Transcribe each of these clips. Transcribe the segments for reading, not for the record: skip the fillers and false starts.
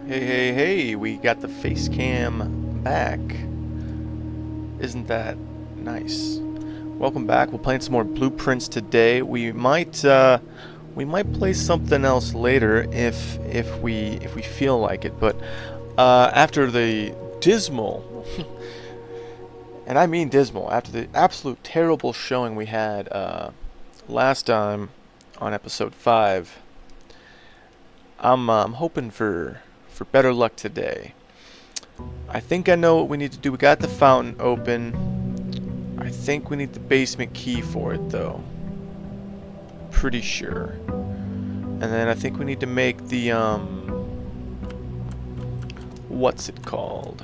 Hey, we got the face cam back. Isn't that nice? Welcome back. We're playing some more Blueprints today. We might play something else later if we feel like it, but after the dismal and I mean dismal, after the absolute terrible showing we had last time on episode 5, I'm hoping for better luck today. I think I know what we need to do. We got the fountain open. I think we need the basement key for it, though. Pretty sure. And then I think we need to make the, what's it called?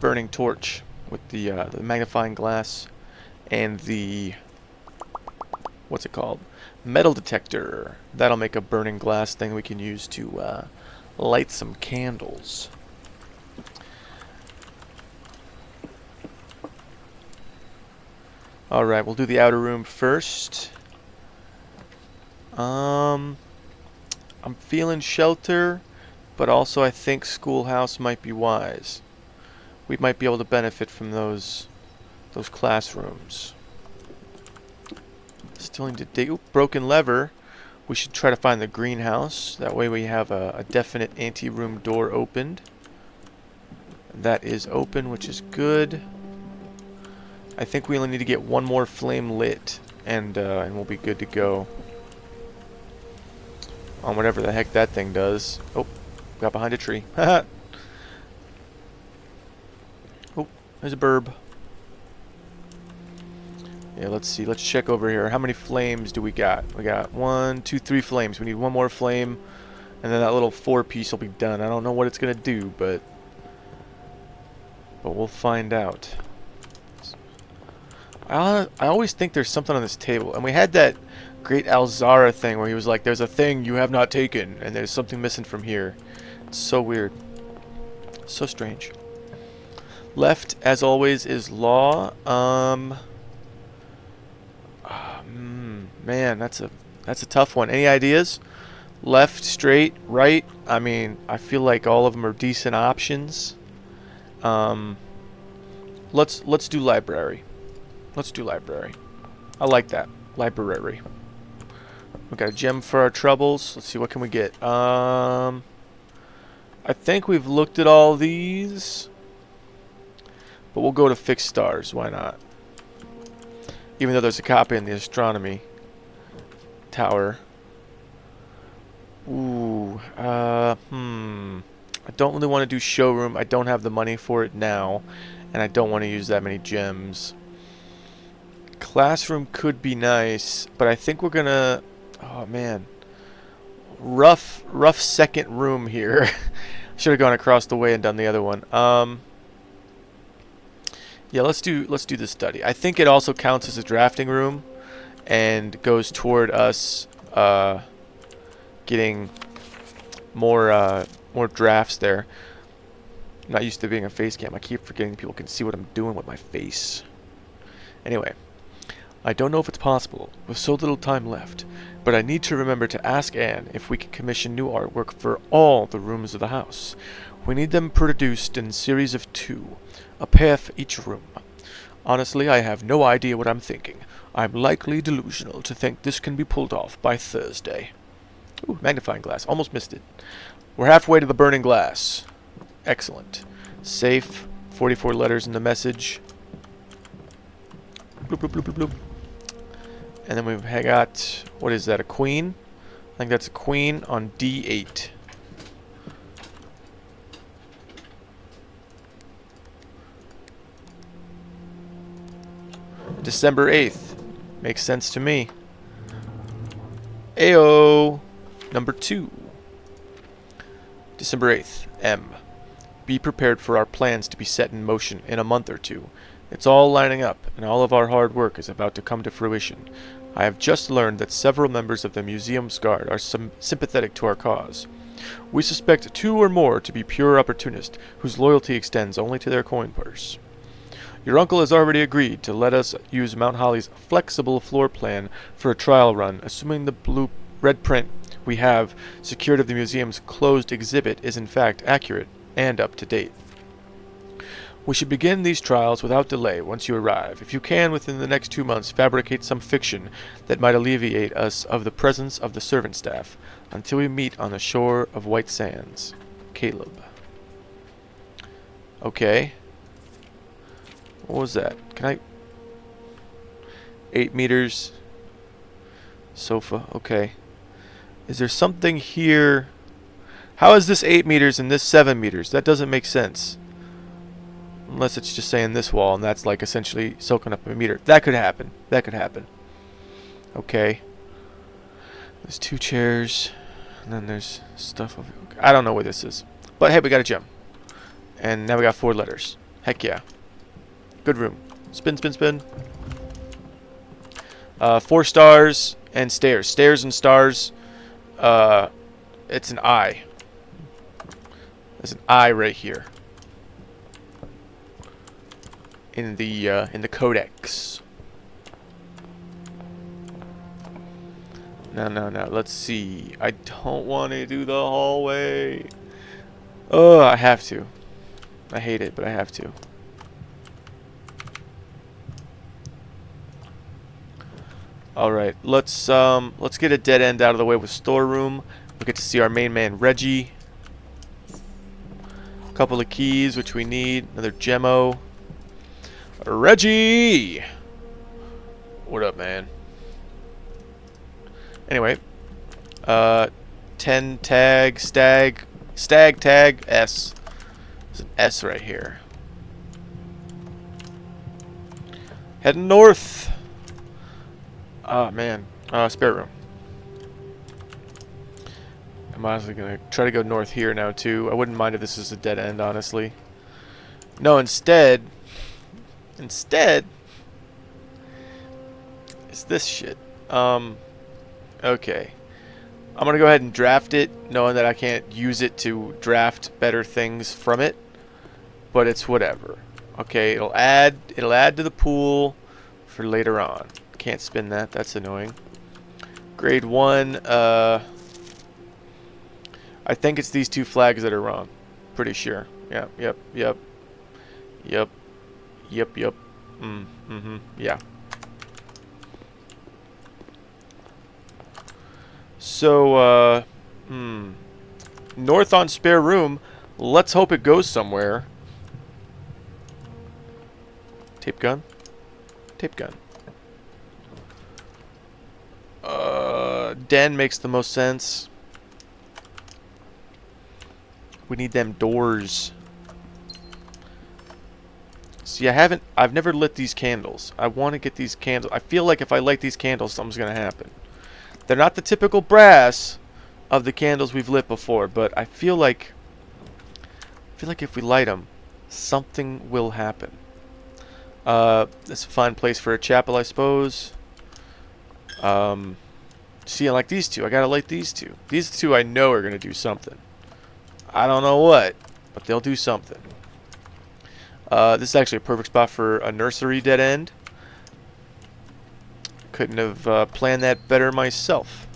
Burning torch with the magnifying glass and the, what's it called? Metal detector. That'll make a burning glass thing we can use to light some candles. Alright, we'll do the outer room first. I'm feeling shelter, but also I think schoolhouse might be wise. We might be able to benefit from those classrooms. Still need to dig. Oop, broken lever. We should try to find the greenhouse. That way we have a definite anteroom door opened. That is open, which is good. I think we only need to get one more flame lit, and we'll be good to go. On whatever the heck that thing does. Oh, got behind a tree. Haha. Oh, there's a burb. Yeah, let's see. Let's check over here. How many flames do we got? We got 1, 2, 3 flames. We need one more flame, and then that little 4-piece will be done. I don't know what it's gonna do, but we'll find out. I always think there's something on this table, and we had that great Alzara thing where he was like, "There's a thing you have not taken, and there's something missing from here." It's so weird, so strange. Left, as always, is law. Man, that's a tough one. Any ideas? Left, straight, right? I mean, I feel like all of them are decent options. Let's do library. Let's do library. I like that. Library. We got a gem for our troubles. Let's see, what can we get? I think we've looked at all these, but we'll go to fixed stars. Why not? Even though there's a copy in the astronomy tower. Ooh, I don't really want to do showroom. I don't have the money for it now, and I don't want to use that many gems. Classroom could be nice, but I think we're gonna... Oh, man. Rough second room here. Should have gone across the way and done the other one. Yeah, let's do the study. I think it also counts as a drafting room and goes toward us getting more drafts there. I'm not used to being a face cam. I keep forgetting people can see what I'm doing with my face. Anyway, I don't know if it's possible with so little time left, but I need to remember to ask Anne if we can commission new artwork for all the rooms of the house. We need them produced in series of 2, a pair for each room. Honestly, I have no idea what I'm thinking. I'm likely delusional to think this can be pulled off by Thursday. Ooh, magnifying glass. Almost missed it. We're halfway to the burning glass. Excellent. Safe. 44 letters in the message. Bloop, bloop, bloop, bloop, bloop. And then we've got, what is that, a queen? I think that's a queen on D8. December 8th. Makes sense to me. Ayo! Number 2. December 8th. M. Be prepared for our plans to be set in motion in a month or two. It's all lining up, and all of our hard work is about to come to fruition. I have just learned that several members of the museum's guard are sympathetic to our cause. We suspect 2 or more to be pure opportunists, whose loyalty extends only to their coin purse. Your uncle has already agreed to let us use Mount Holly's flexible floor plan for a trial run, assuming the red print we have secured of the museum's closed exhibit is in fact accurate and up to date. We should begin these trials without delay once you arrive. If you can, within the next 2 months, fabricate some fiction that might alleviate us of the presence of the servant staff until we meet on the shore of White Sands. Caleb. Okay. What was that? Can I... 8 meters. Sofa. Okay. Is there something here? How is this 8 meters and this 7 meters? That doesn't make sense. Unless it's just saying this wall, and that's like essentially soaking up a meter. That could happen. That could happen. Okay. There's 2 chairs. And then there's stuff over here. I don't know where this is. But hey, we got a gem. And now we got 4 letters. Heck yeah. Good room. Spin, spin, spin. 4 stars and stairs. Stairs and stars. It's an eye. There's an eye right here. In the codex. No. Let's see. I don't want to do the hallway. Oh, I have to. I hate it, but I have to. All right, let's get a dead end out of the way with storeroom. We get to see our main man Reggie. A couple of keys, which we need. Another gemmo. Reggie! What up, man? Anyway. 10 tag, stag tag, S. There's an S right here. Heading north. Oh, man. Spare room. I'm honestly going to try to go north here now, too. I wouldn't mind if this is a dead end, honestly. No, instead, it's this shit. Okay. I'm going to go ahead and draft it, knowing that I can't use it to draft better things from it. But it's whatever. Okay, it'll add to the pool for later on. Can't spin that. That's annoying. Grade 1. I think it's these 2 flags that are wrong. Pretty sure. Yeah. Yep. Yeah. So, north on spare room. Let's hope it goes somewhere. Tape gun. Den makes the most sense. We need them doors. See, I've never lit these candles. I want to get these candles. I feel like if I light these candles, something's going to happen. They're not the typical brass of the candles we've lit before, but I feel like if we light them, something will happen. That's a fine place for a chapel, I suppose. See, I like these 2. I gotta light these 2. These 2 I know are gonna do something. I don't know what, but they'll do something. This is actually a perfect spot for a nursery dead end. Couldn't have planned that better myself.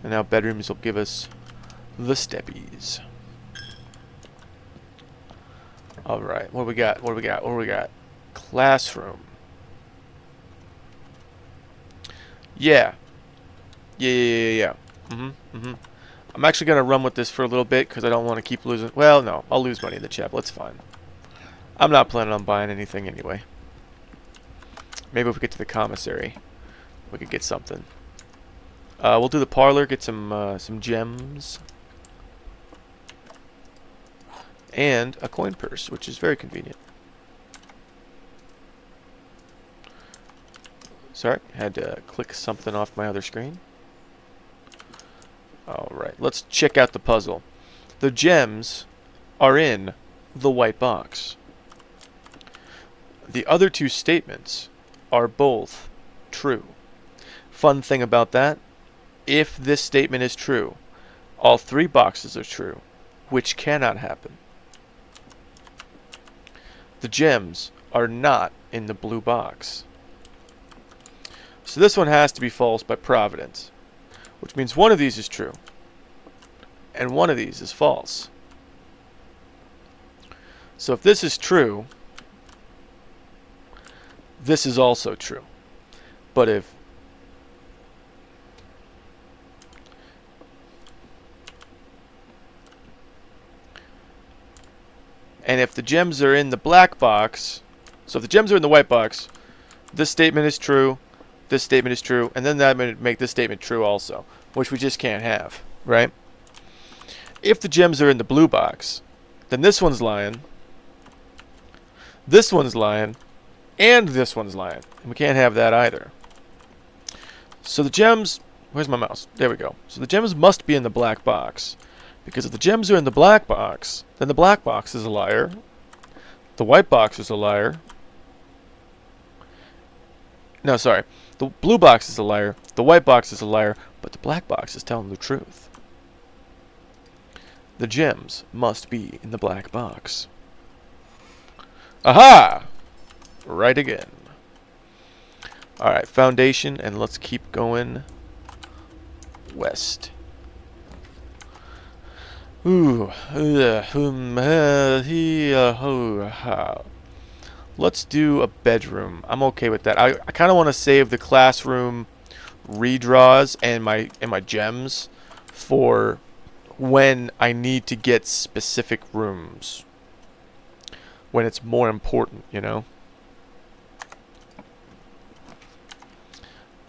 And now bedrooms will give us the steppies. Alright, what do we got? Classroom. Yeah. I'm actually going to run with this for a little bit because I don't want to keep losing. Well, no. I'll lose money in the chapel. It's fine. I'm not planning on buying anything anyway. Maybe if we get to the commissary, we could get something. We'll do the parlor, get some gems. And a coin purse, which is very convenient. Sorry, I had to click something off my other screen. Alright, let's check out the puzzle. The gems are in the white box. The other 2 statements are both true. Fun thing about that, if this statement is true, all 3 boxes are true, which cannot happen. The gems are not in the blue box. So this one has to be false by providence, which means one of these is true, and one of these is false. So if this is true, this is also true. But if the gems are in the black box, so if the gems are in the white box, this statement is true, this statement is true, and then that would make this statement true also, which we just can't have, right? If the gems are in the blue box, then this one's lying, this one's lying, and this one's lying. And we can't have that either. So the gems, where's my mouse? There we go. So the gems must be in the black box. Because if the gems are in the black box, then the black box is a liar. The white box is a liar. No, sorry. The blue box is a liar. The white box is a liar. But the black box is telling the truth. The gems must be in the black box. Aha! Right again. Alright, foundation, and let's keep going west. Let's do a bedroom. I'm okay with that. I kind of want to save the classroom redraws and my gems for when I need to get specific rooms. When it's more important, you know?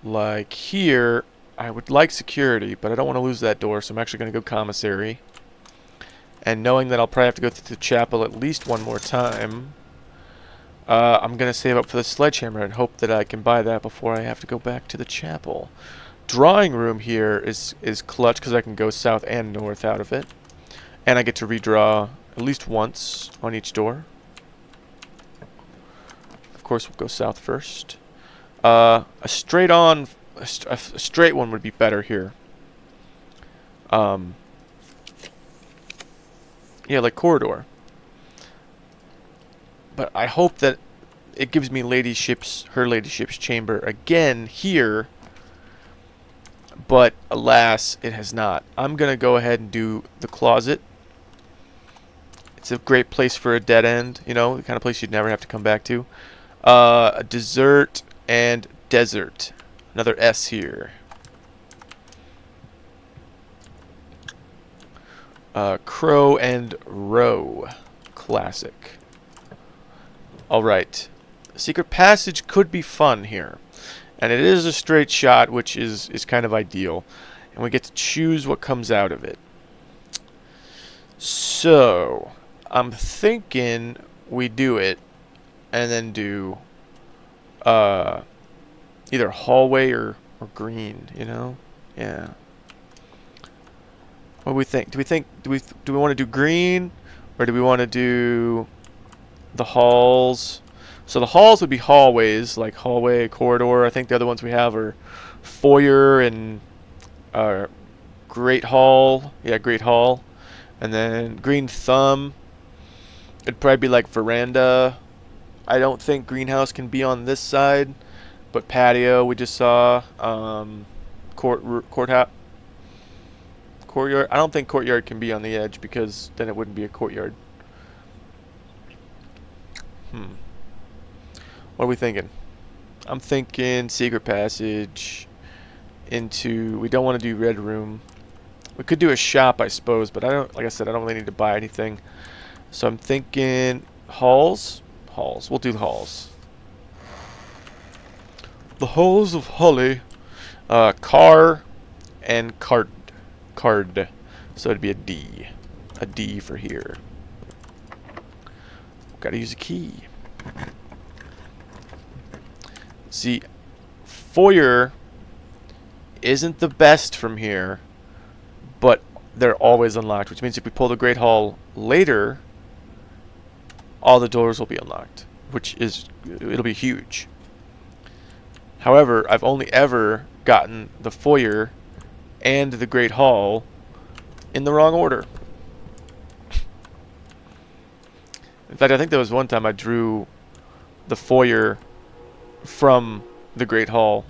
Like here, I would like security, but I don't want to lose that door, so I'm actually going to go commissary. And knowing that I'll probably have to go through the chapel at least one more time, I'm going to save up for the sledgehammer and hope that I can buy that before I have to go back to the chapel. Drawing room here is clutch because I can go south and north out of it. And I get to redraw at least once on each door. Of course, we'll go south first. A straight one would be better here. Yeah, like corridor. But I hope that it gives me her ladyship's chamber again here. But alas, it has not. I'm gonna go ahead and do the closet. It's a great place for a dead end, you know, the kind of place you'd never have to come back to. A dessert and desert. Another S here. Crow and row. Classic. Alright. Secret passage could be fun here. And it is a straight shot, which is kind of ideal. And we get to choose what comes out of it. So, I'm thinking we do it and then do either hallway or green, you know? Yeah. What do we think? Do we want to do green, or do we want to do the halls? So the halls would be hallways, like hallway, corridor. I think the other ones we have are foyer and great hall. Yeah, great hall. And then green thumb. It'd probably be like veranda. I don't think greenhouse can be on this side, but patio we just saw. Courtyard. I don't think courtyard can be on the edge because then it wouldn't be a courtyard. What are we thinking? I'm thinking secret passage into. We don't want to do red room. We could do a shop, I suppose, but I don't. Like I said, I don't really need to buy anything. So I'm thinking halls. Halls. We'll do the halls. The halls of Holly. Car and card. So it'd be a D. A D for here. Gotta use a key. See, foyer isn't the best from here, but they're always unlocked, which means if we pull the Great Hall later, all the doors will be unlocked, it'll be huge. However, I've only ever gotten the foyer and the Great Hall in the wrong order. In fact, I think there was one time I drew the foyer from the Great Hall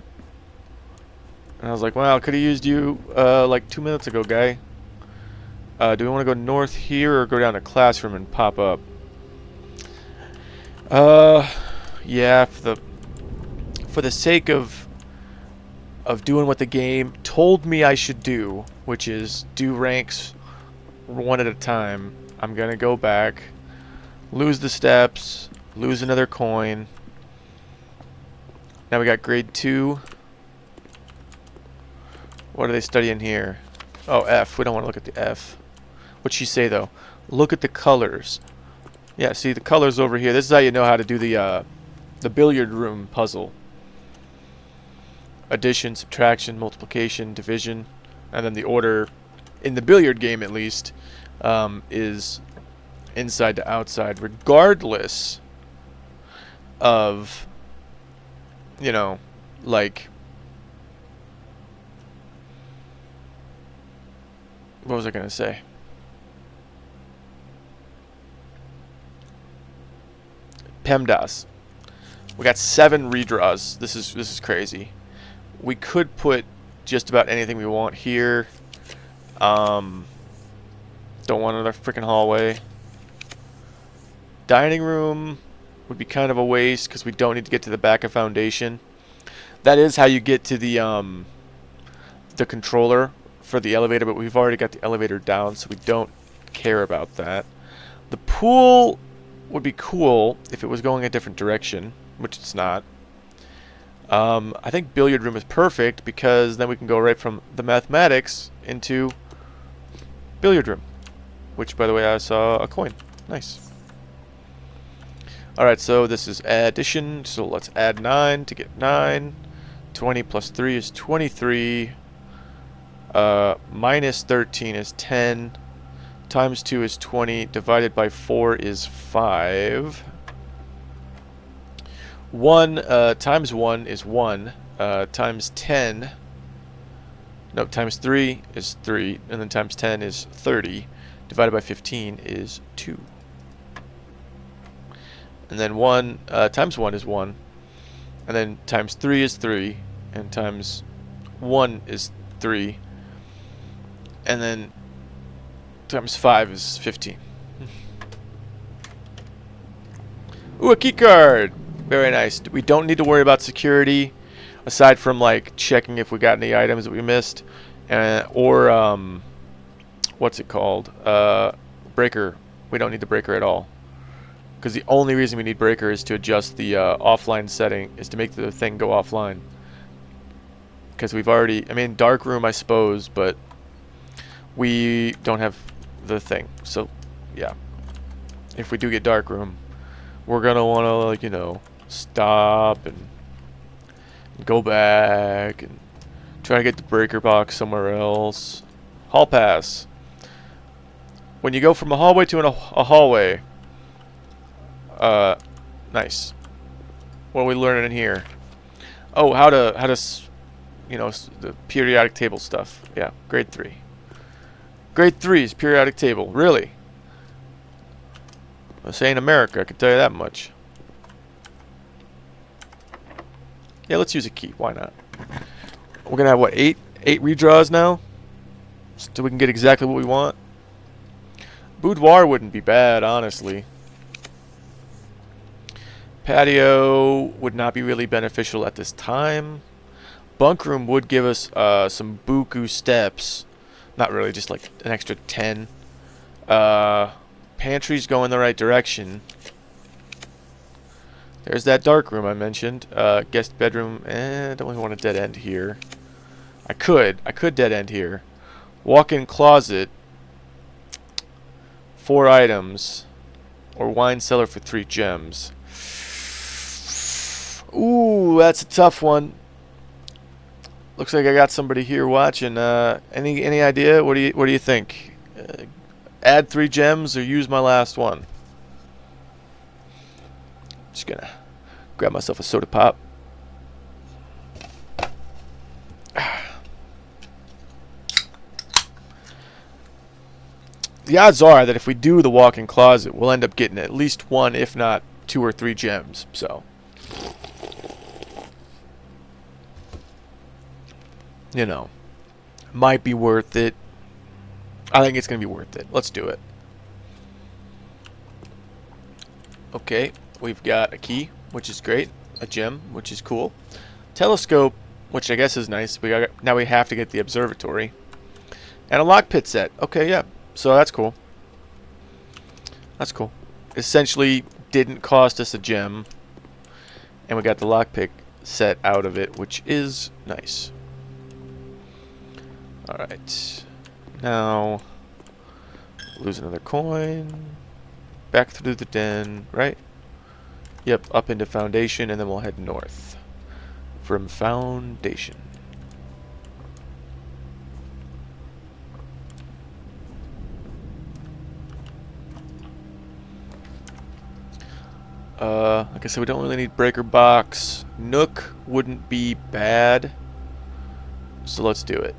And I was like, wow, I could have used you like 2 minutes ago, guy. Do we want to go north here or go down to classroom and pop up? Yeah, for the sake of doing what the game told me I should do, which is do ranks one at a time, I'm gonna go back, lose the steps, lose another coin. Now we got grade 2. What are they studying here? Oh, F. We don't want to look at the F. What'd she say, though? Look at the colors. Yeah, see, the colors over here. This is how you know how to do the billiard room puzzle. Addition, subtraction, multiplication, division. And then the order, in the billiard game at least, is inside to outside, regardless of, you know, like... What was I going to say? PEMDAS. We got 7 redraws. This is crazy. We could put just about anything we want here. Don't want another freaking hallway. Dining room would be kind of a waste because we don't need to get to the back of foundation. That is how you get to the controller for the elevator, but we've already got the elevator down, so we don't care about that. The pool would be cool if it was going a different direction, which it's not. I think billiard room is perfect because then we can go right from the mathematics into billiard room, which, by the way, I saw a coin. Nice. Alright, so this is addition, so let's add 9 to get 9. 20 plus 3 is 23. Minus 13 is 10. Times 2 is 20. Divided by 4 is 5. 1 times 1 is 1. Times 10... No, times 3 is 3. And then times 10 is 30. Divided by 15 is 2. And then 1 times 1 is 1. And then times 3 is 3. And times 1 is 3. And then times 5 is 15. Ooh, a key card! Very nice. We don't need to worry about security, aside from like checking if we got any items that we missed, or what's it called? Breaker. We don't need the breaker at all, because the only reason we need breaker is to adjust the offline setting, is to make the thing go offline. Because we've already, I mean, dark room I suppose, but we don't have the thing. So yeah, if we do get dark room, we're gonna want to, like, you know, stop and go back and try to get the breaker box somewhere else. Hall pass. When you go from a hallway to a hallway, nice. What are we learning in here? Oh, how to you know, the periodic table stuff. Yeah, grade 3. Grade 3 is periodic table. Really? This ain't America, I can tell you that much. Yeah, let's use a key. Why not? We're gonna have what, 8 redraws now, so we can get exactly what we want. Boudoir wouldn't be bad, honestly. Patio would not be really beneficial at this time. Bunk room would give us some buku steps. Not really, just like an extra 10. Pantry's going the right direction. There's that dark room I mentioned. Guest bedroom. I don't really want a dead end here. I could dead end here. Walk-in closet. 4 items. Or wine cellar for 3 gems. Ooh, that's a tough one. Looks like I got somebody here watching. Any idea? What do you think? Add 3 gems or use my last one? Just gonna grab myself a soda pop. The odds are that if we do the walk-in closet, we'll end up getting at least 1, if not 2 or 3 gems. So you know, might be worth it. I think it's going to be worth it. Let's do it. Okay, we've got a key, which is great. A gem, which is cool. Telescope, which I guess is nice. Now we have to get the observatory. And a lockpit set. Okay, yeah. So that's cool. That's cool. Essentially didn't cost us a gem. And we got the lockpick set out of it, which is nice. Alright. Now, lose another coin. Back through the den, right? Yep, up into Foundation, and then we'll head north. From Foundation. Like I said, we don't really need Breaker Box. Nook wouldn't be bad. So let's do it.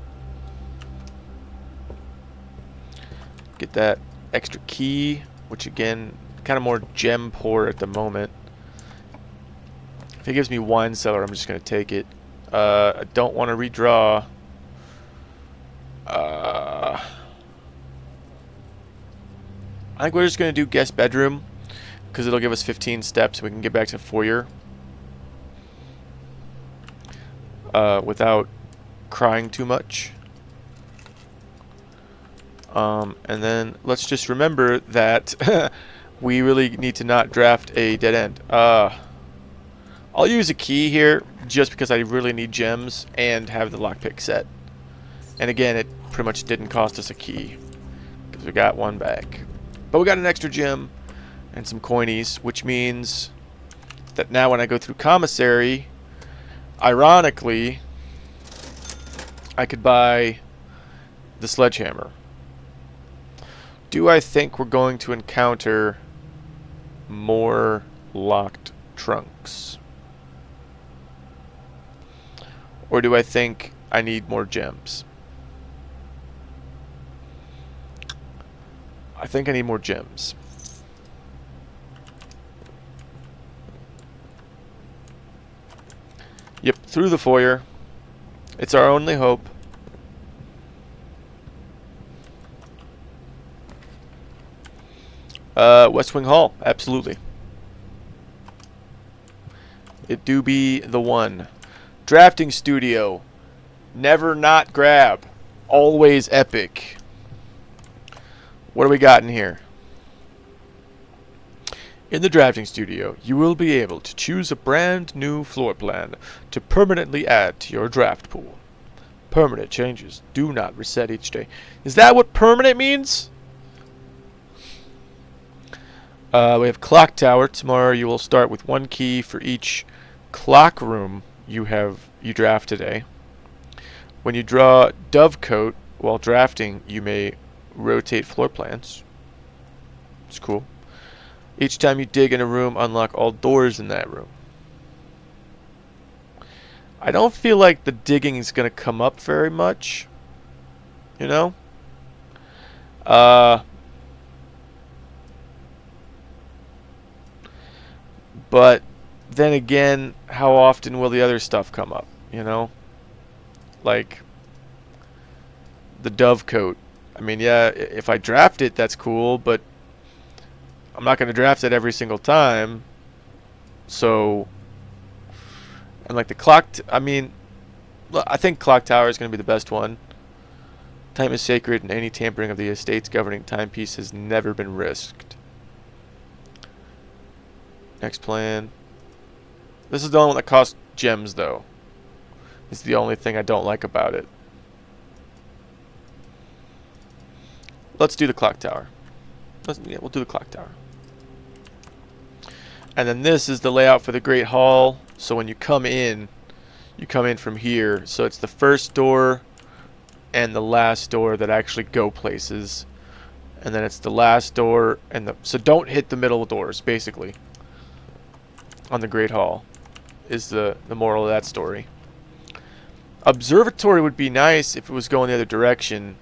Get that extra key, which again, kind of more gem poor at the moment. If it gives me Wine Cellar, I'm just going to take it. I don't want to redraw. I think we're just going to do Guest Bedroom, because it'll give us 15 steps and we can get back to foyer without crying too much. And then let's just remember that we really need to not draft a dead end. I'll use a key here just because I really need gems and have the lockpick set. And again, it pretty much didn't cost us a key because we got one back. But we got an extra gem and some coinies, which means that now when I go through commissary, ironically, I could buy the sledgehammer. Do I think we're going to encounter more locked trunks? Or do I think I need more gems? I think I need more gems. Yep, through the foyer. It's our only hope. West Wing Hall, absolutely. It do be the one. Drafting studio. Never not grab. Always epic. What do we got in here? In the drafting studio, you will be able to choose a brand new floor plan to permanently add to your draft pool. Permanent changes do not reset each day. Is that what permanent means? We have Clock Tower. Tomorrow you will start with one key for each clock room you draft today. When you draw Dovecote while drafting, you may rotate floor plans. It's cool. Each time you dig in a room, unlock all doors in that room. I don't feel like the digging is going to come up very much. You know? But then again, how often will the other stuff come up? You know? Like the Dovecote. I mean, yeah, if I draft it, that's cool, but I'm not going to draft it every single time. So, and like the clock, I mean, I think Clock Tower is going to be the best one. Time is sacred, and any tampering of the estate's governing timepiece has never been risked. Next plan. This is the only one that costs gems, though. It's the only thing I don't like about it. Let's do the Clock Tower. Yeah, we'll do the Clock Tower. And then this is the layout for the Great Hall. So when you come in from here. So it's the first door and the last door that actually go places. And then it's the last door and the... So don't hit the middle doors, basically. On the Great Hall is the moral of that story. Observatory would be nice if it was going the other direction.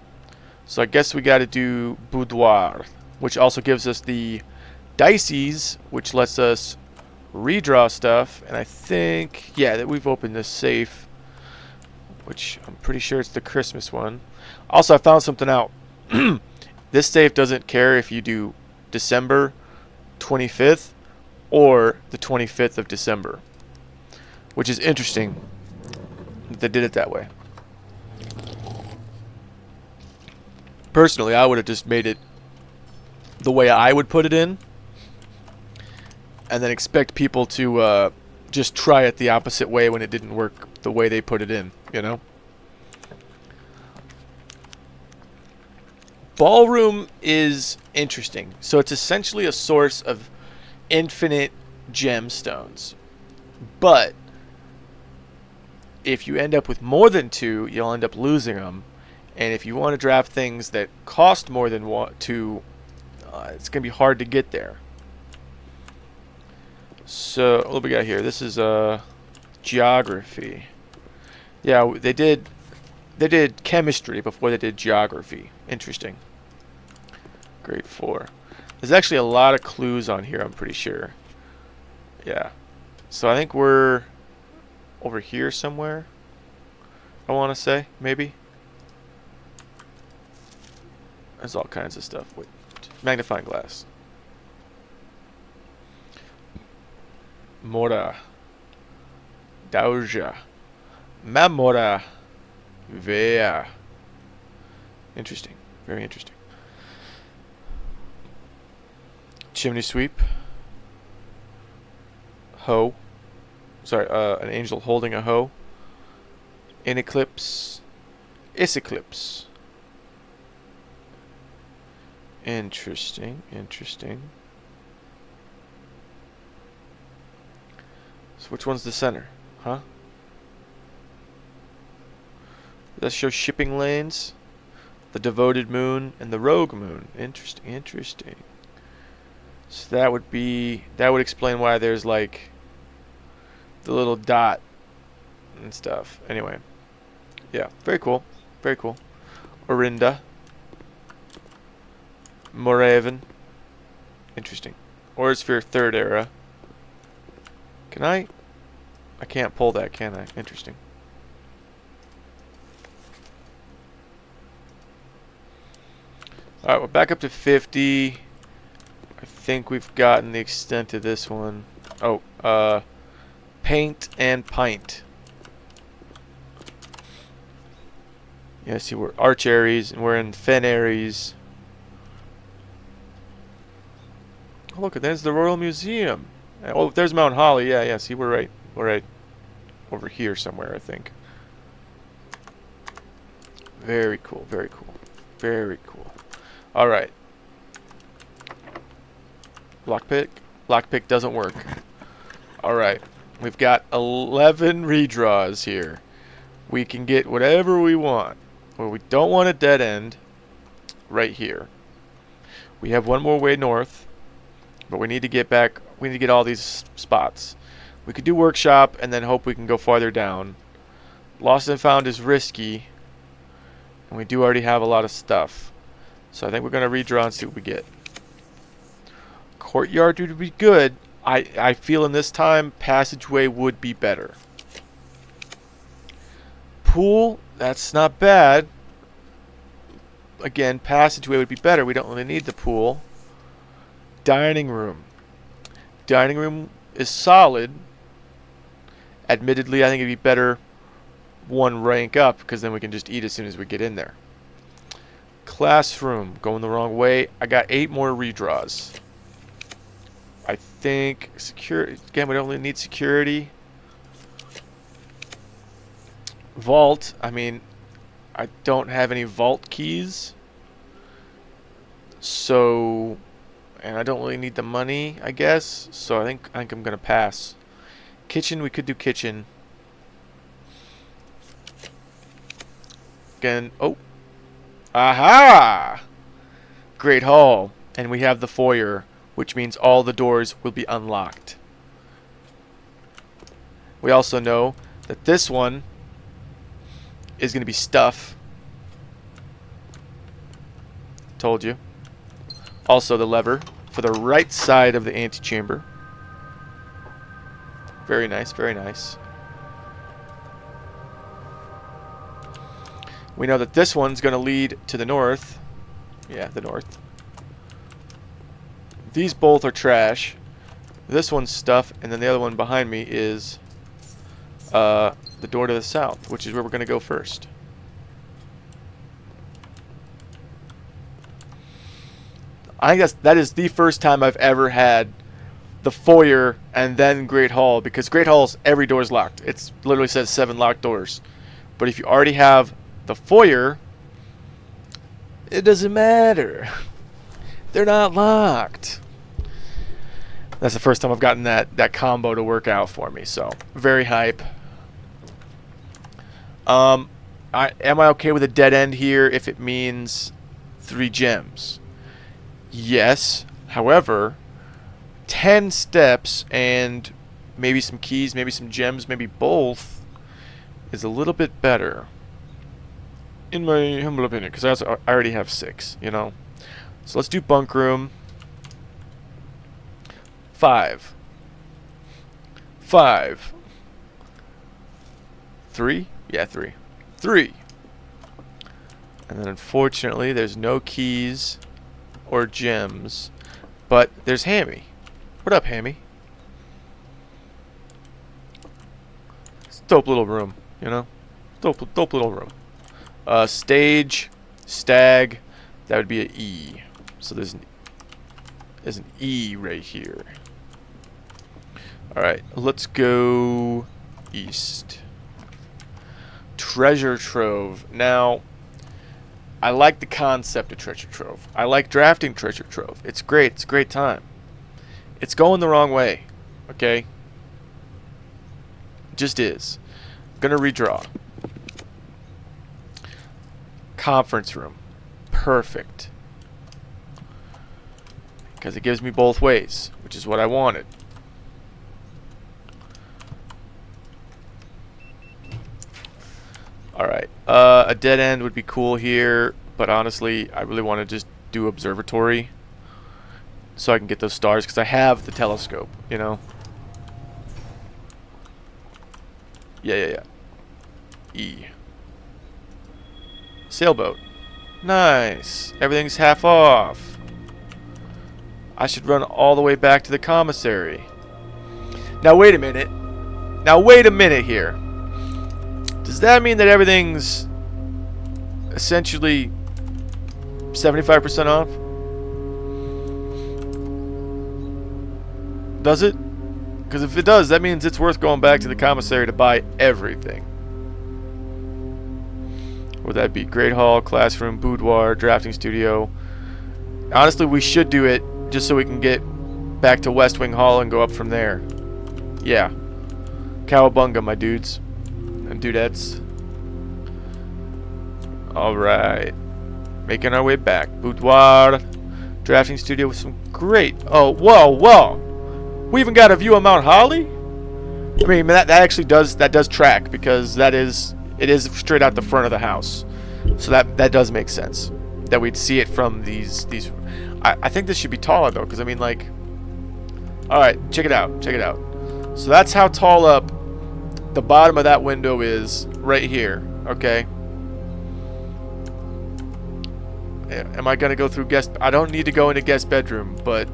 So I guess we got to do Boudoir, which also gives us the Dices, which lets us redraw stuff. And I think, yeah, that we've opened this safe. which I'm pretty sure it's the Christmas one. Also, I found something out. This safe doesn't care if you do December 25th or the 25th of December, which is interesting that they did it that way. Personally, I would have just made it the way I would put it in, and then expect people to just try it the opposite way when it didn't work the way they put it in, you know? Ballroom is interesting. So it's essentially a source of infinite gemstones. But if you end up with more than 2, you'll end up losing them. And if you want to draft things that cost more than 2, it's going to be hard to get there. So, what do we got here? This is geography. Yeah, they did chemistry before they did geography. Interesting. Grade 4. There's actually a lot of clues on here, I'm pretty sure. Yeah. So I think we're over here somewhere, I want to say, maybe. There's all kinds of stuff. Wait, magnifying glass. Mora. Dauja. Mamora. Vea. Interesting. Very interesting. Chimney sweep. Hoe. Sorry, an angel holding a hoe. In eclipse. Is eclipse. Interesting. Interesting. So which one's the center? Huh? That shows shipping lanes, the devoted moon, and the rogue moon. Interesting, interesting. So that would explain why there's like the little dot and stuff. Anyway, yeah, very cool, very cool. Orinda, Moraven, interesting. Orsphere 3rd era. Can I can't pull that, can I? Interesting. Alright, we're back up to 50. I think we've gotten the extent of this one. Oh, paint and pint. Yeah, see, we're Arch Aries and we're in Fen Aries. Oh, look, there's the Royal Museum. Oh, there's Mount Holly. Yeah, yeah, see, we're right over here somewhere, I think. Very cool, very cool, very cool. Alright. Lockpick? Lockpick doesn't work. Alright. We've got 11 redraws here. We can get whatever we want. Well, we don't want a dead end right here. We have one more way north, but we need to get back. We need to get all these spots. We could do workshop and then hope we can go farther down. Lost and found is risky, and we do already have a lot of stuff. So I think we're going to redraw and see what we get. Courtyard would be good. I feel in this time passageway would be better. Pool, that's not bad. Again, passageway would be better. We don't really need the pool. Dining room. Dining room is solid. Admittedly, I think it'd be better one rank up because then we can just eat as soon as we get in there. Classroom, going the wrong way. I got 8 more redraws. I think security. Again, we don't really need security. Vault. I mean, I don't have any vault keys. So, and I don't really need the money, I guess. So I think I'm gonna pass. Kitchen. We could do kitchen. Again. Oh. Aha! Great Hall. And we have the foyer, which means all the doors will be unlocked. We also know that this one is going to be stuff. Told you. Also the lever for the right side of the antechamber. Very nice, very nice. We know that this one's going to lead to the north. Yeah, the north. These both are trash. This one's stuff, and then the other one behind me is the door to the south, which is where we're going to go first. I guess that is the first time I've ever had the foyer and then Great Hall, because Great Hall's every door's locked. It literally says 7 locked doors. But if you already have the foyer, it doesn't matter. They're not locked. That's the first time I've gotten that combo to work out for me, so very hype. Am I okay with a dead end here if it means 3 gems? Yes. However, 10 steps and maybe some keys, maybe some gems, maybe both is a little bit better, in my humble opinion, because I already have 6, you know. So let's do bunk room. 5. 5. 3? Yeah, 3. 3. And then unfortunately there's no keys or gems, but there's Hammy. What up, Hammy? It's a dope little room, you know? Dope little room. Stage, stag, that would be an E. So there's an E right here. Alright, let's go east. Treasure trove. Now, I like the concept of treasure trove. I like drafting treasure trove. It's great. It's a great time. It's going the wrong way. Okay? It just is. I'm gonna redraw. Conference room. Perfect. Because it gives me both ways, which is what I wanted. Alright. A dead end would be cool here, but honestly, I really want to just do observatory so I can get those stars, because I have the telescope, you know? Yeah. E. Sailboat. Nice. Everything's half off. I should run all the way back to the commissary. Now wait a minute. Here. Does that mean that everything's essentially 75% off? Does it? Because if it does, that means it's worth going back to the commissary to buy everything. Would that be Great Hall, classroom, boudoir, drafting studio? Honestly, we should do it just so we can get back to West Wing Hall and go up from there. Yeah. Cowabunga, my dudes and dudettes. Alright. Making our way back. Boudoir, drafting studio with some great... Oh, whoa. We even got a view of Mount Holly? I mean, that actually does track, because it is straight out the front of the house. So that does make sense. That we'd see it from these I think this should be taller though, because I mean, like, alright, check it out. So that's how tall up the bottom of that window is right here, okay? Am I gonna go through guest? I don't need to go into guest bedroom, but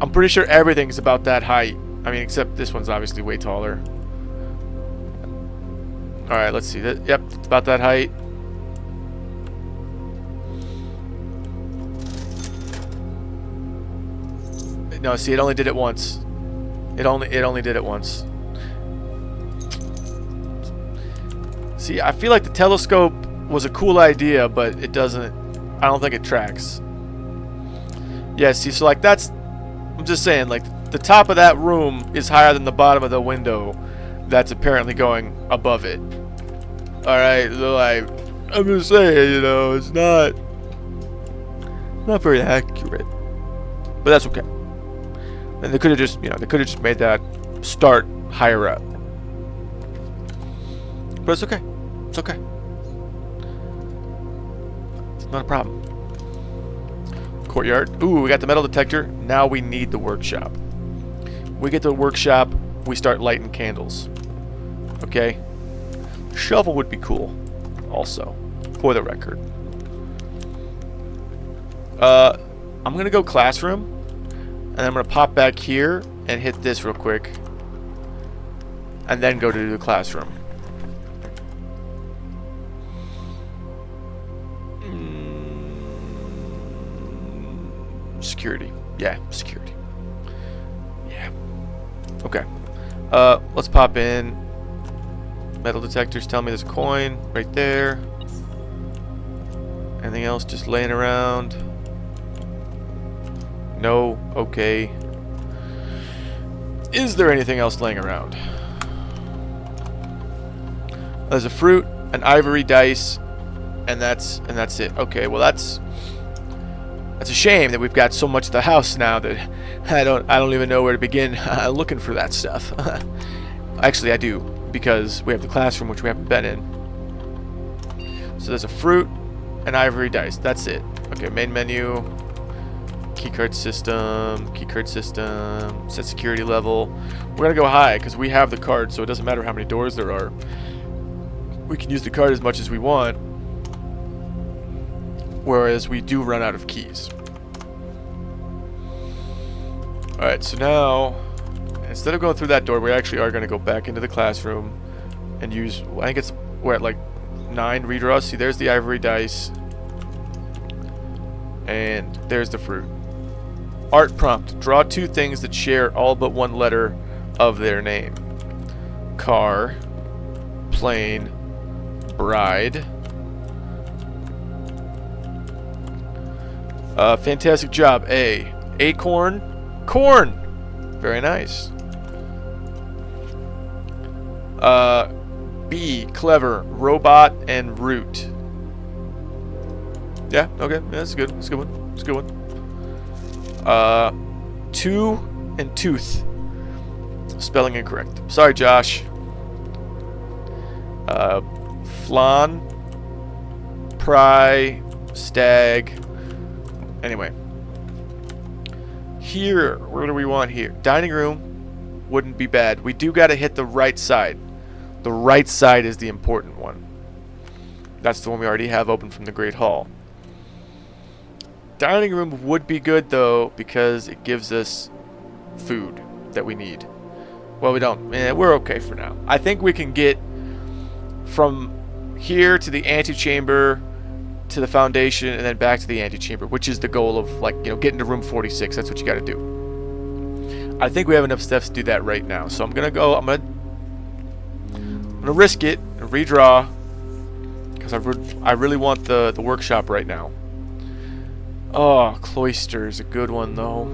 I'm pretty sure everything's about that height. I mean, except this one's obviously way taller. Alright, let's see. Yep, it's about that height. No, see, it only did it once. It only did it once. See, I feel like the telescope was a cool idea, but it doesn't... I don't think it tracks. Yeah, see, so like that's... I'm just saying, like, the top of that room is higher than the bottom of the window that's apparently going above it. Alright, so like, I'm just saying, you know, it's not very accurate. But that's okay. And they could have just, made that start higher up. But it's okay. It's okay. It's not a problem. Courtyard. Ooh, we got the metal detector. Now we need the workshop. We get to the workshop, we start lighting candles. Okay? Shovel would be cool. also, for the record. I'm gonna go classroom, and I'm gonna pop back here and hit this real quick, and then go to the classroom. Security. Yeah, security. Yeah. Okay. Let's pop in. Metal detectors tell me there's a coin right there. Anything else just laying around? No. Okay. Is there anything else laying around? There's a fruit, an ivory dice, and that's it. Okay, well that's a shame that we've got so much of the house now that I don't even know where to begin looking for that stuff. Actually, I do, because we have the classroom, which we haven't been in. So there's a fruit, an ivory dice. That's it. Okay, main menu, keycard system, set security level. We're gonna go high because we have the card, so it doesn't matter how many doors there are. We can use the card as much as we want, whereas we do run out of keys. Alright, so now, instead of going through that door, we actually are going to go back into the classroom and use, I think it's, we're at like 9 redraws. See, there's the ivory dice, and there's the fruit. Art prompt, draw 2 things that share all but one letter of their name. Car, plane, bride. Fantastic job. A. Acorn. Corn. Very nice. B. Clever. Robot and root. Yeah, okay. Yeah, that's good. That's a good one. That's a good one. 2 and tooth. Spelling incorrect. Sorry, Josh. Flan. Pry. Stag. Anyway. Here, what do we want here? Dining room wouldn't be bad. We do got to hit the right side. The right side is the important one. That's the one we already have open from the Great Hall. Dining room would be good, though, because it gives us food that we need. Well, we don't. We're okay for now. I think we can get from here to the antechamber to the foundation and then back to the antechamber, which is the goal of, like, you know, getting to room 46. That's what you got to do. I think we have enough steps to do that right now. So I'm gonna go. I'm gonna risk it and redraw because I really want the workshop right now. Oh, cloister is a good one though.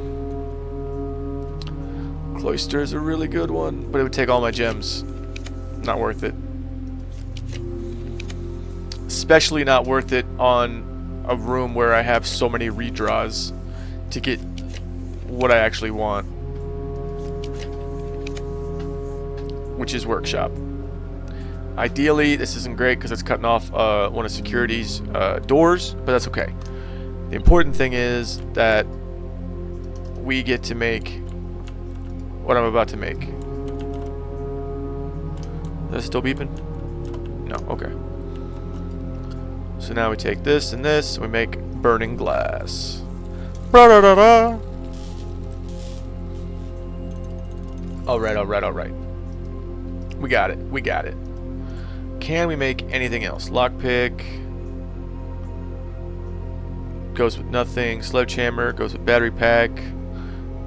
Cloister is a really good one, but it would take all my gems. Not worth it. Especially not worth it on a room where I have so many redraws to get what I actually want, which is workshop. Ideally, this isn't great because it's cutting off one of security's doors, but that's okay. The important thing is that we get to make what I'm about to make. Is it still beeping? No, okay. So now we take this and this, and we make burning glass. Ba-da-da-da. Alright, alright, alright. We got it, we got it. Can we make anything else? Lockpick. Goes with nothing. Sledgehammer goes with battery pack.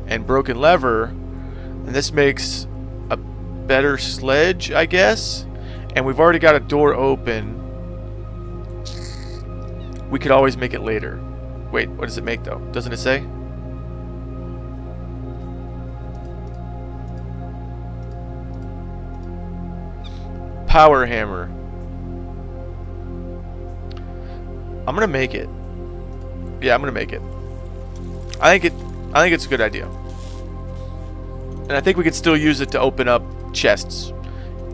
And broken lever. And this makes a better sledge, I guess. And we've already got a door open. We could always make it later. Wait, what does it make though? Doesn't it say? Power hammer. I'm gonna make it. Yeah, I'm gonna make it. I think it's a good idea. And I think we could still use it to open up chests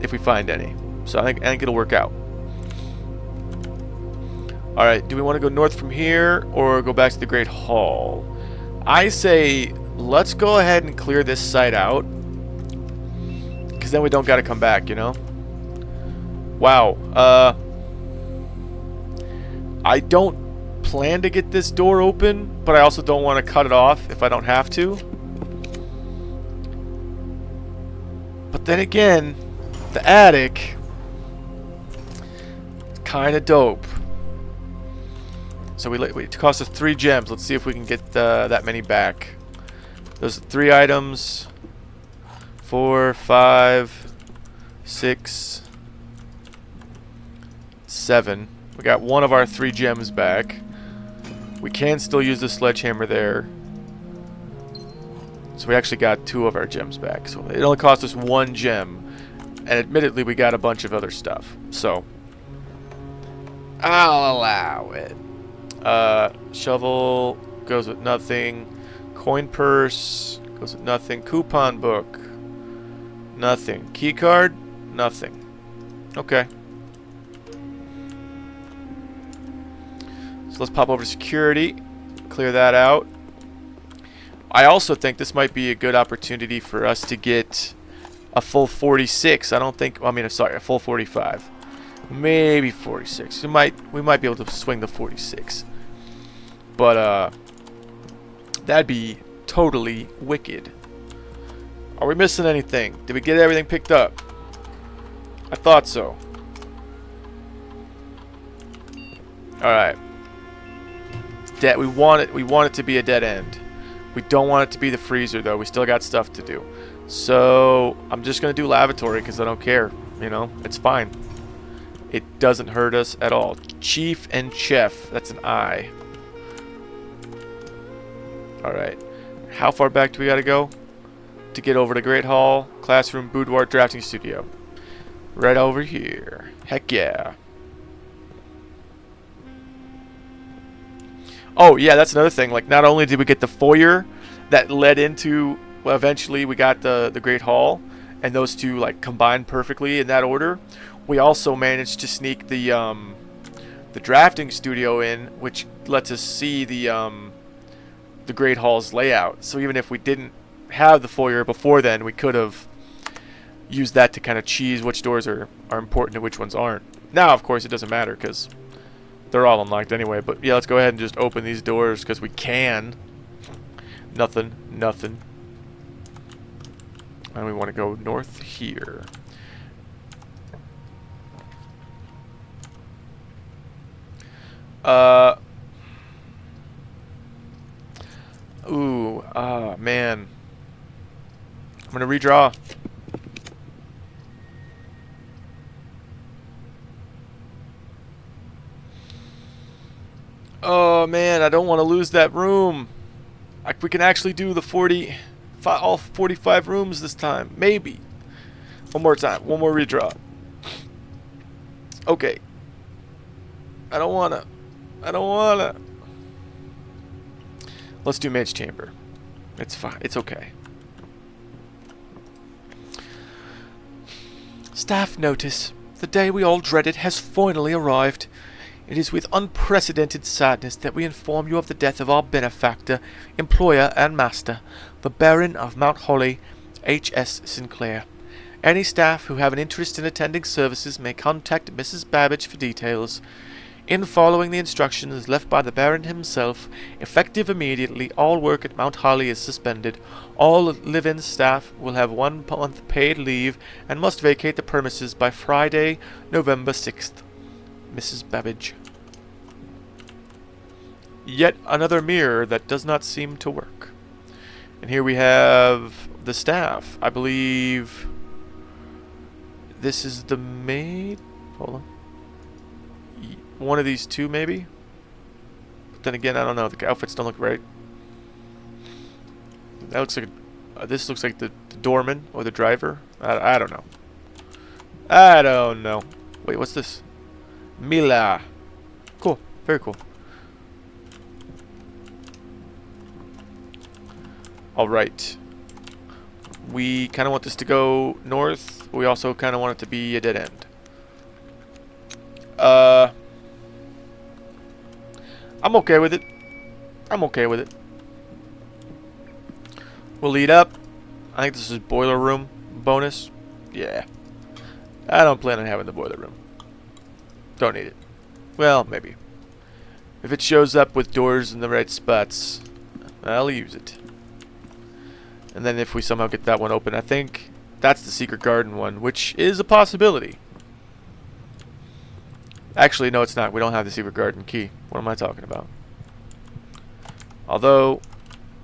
if we find any. So I think it'll work out. Alright, do we want to go north from here or go back to the Great Hall? I say let's go ahead and clear this site out, because then we don't got to come back, you know? Wow. I don't plan to get this door open, but I also don't want to cut it off if I don't have to. But then again, the attic is kind of dope. So it cost us 3 gems. Let's see if we can get that many back. Those 3 items. 4, 5, 6, 7. We got 1 of our 3 gems back. We can still use the sledgehammer there. So we actually got 2 of our gems back. So it only cost us 1 gem. And admittedly, we got a bunch of other stuff. So I'll allow it. Shovel goes with nothing. Coin purse goes with nothing. Coupon book. Nothing. Key card? Nothing. Okay. So let's pop over to security. Clear that out. I also think this might be a good opportunity for us to get a full 46. I don't think... I mean, sorry, a full 45. Maybe 46. We might be able to swing the 46. But, that'd be totally wicked. Are we missing anything? Did we get everything picked up? I thought so. Alright. We want it to be a dead end. We don't want it to be the freezer, though. We still got stuff to do. So, I'm just going to do lavatory because I don't care. You know, it's fine. It doesn't hurt us at all. Chief and Chef. That's an I. Alright. How far back do we got to go? To get over to Great Hall, Classroom, Boudoir, Drafting Studio. Right over here. Heck yeah. Oh, yeah, that's another thing. Like, not only did we get the foyer that led into... Well, eventually we got the Great Hall. And those two, like, combined perfectly in that order. We also managed to sneak the drafting studio in, which lets us see the Great Hall's layout. So even if we didn't have the foyer before then, we could have used that to kind of cheese which doors are important and which ones aren't. Now, of course, it doesn't matter because they're all unlocked anyway. But yeah, let's go ahead and just open these doors because we can. Nothing. And we want to go north here. Man. I'm gonna redraw. Oh man, I don't want to lose that room. We can actually do the all 45 rooms this time. Maybe. One more time. One more redraw. Okay. I don't wanna. Let's do Mage Chamber. It's fine. It's okay. Staff notice. The day we all dreaded has finally arrived. It is with unprecedented sadness that we inform you of the death of our benefactor, employer, and master, the Baron of Mount Holly, H.S. Sinclair. Any staff who have an interest in attending services may contact Mrs. Babbage for details. In following the instructions left by the Baron himself, effective immediately, all work at Mount Holly is suspended. All live-in staff will have 1 month paid leave and must vacate the premises by Friday, November 6th. Mrs. Babbage. Yet another mirror that does not seem to work. And here we have the staff. I believe this is the maid. Hold on. One of these two, maybe? But then again, I don't know. The outfits don't look right. That looks like... this looks like the doorman or the driver. I don't know. I don't know. Wait, what's this? Mila. Cool. Very cool. Alright. We kind of want this to go north. We also kind of want it to be a dead end. I'm okay with it. We'll lead up. I think this is boiler room bonus. Yeah. I don't plan on having the boiler room. Don't need it. Well, maybe. If it shows up with doors in the right spots, I'll use it. And then if we somehow get that one open, I think that's the secret garden one, which is a possibility. Actually, no, it's not. We don't have the secret garden key. What am I talking about? Although,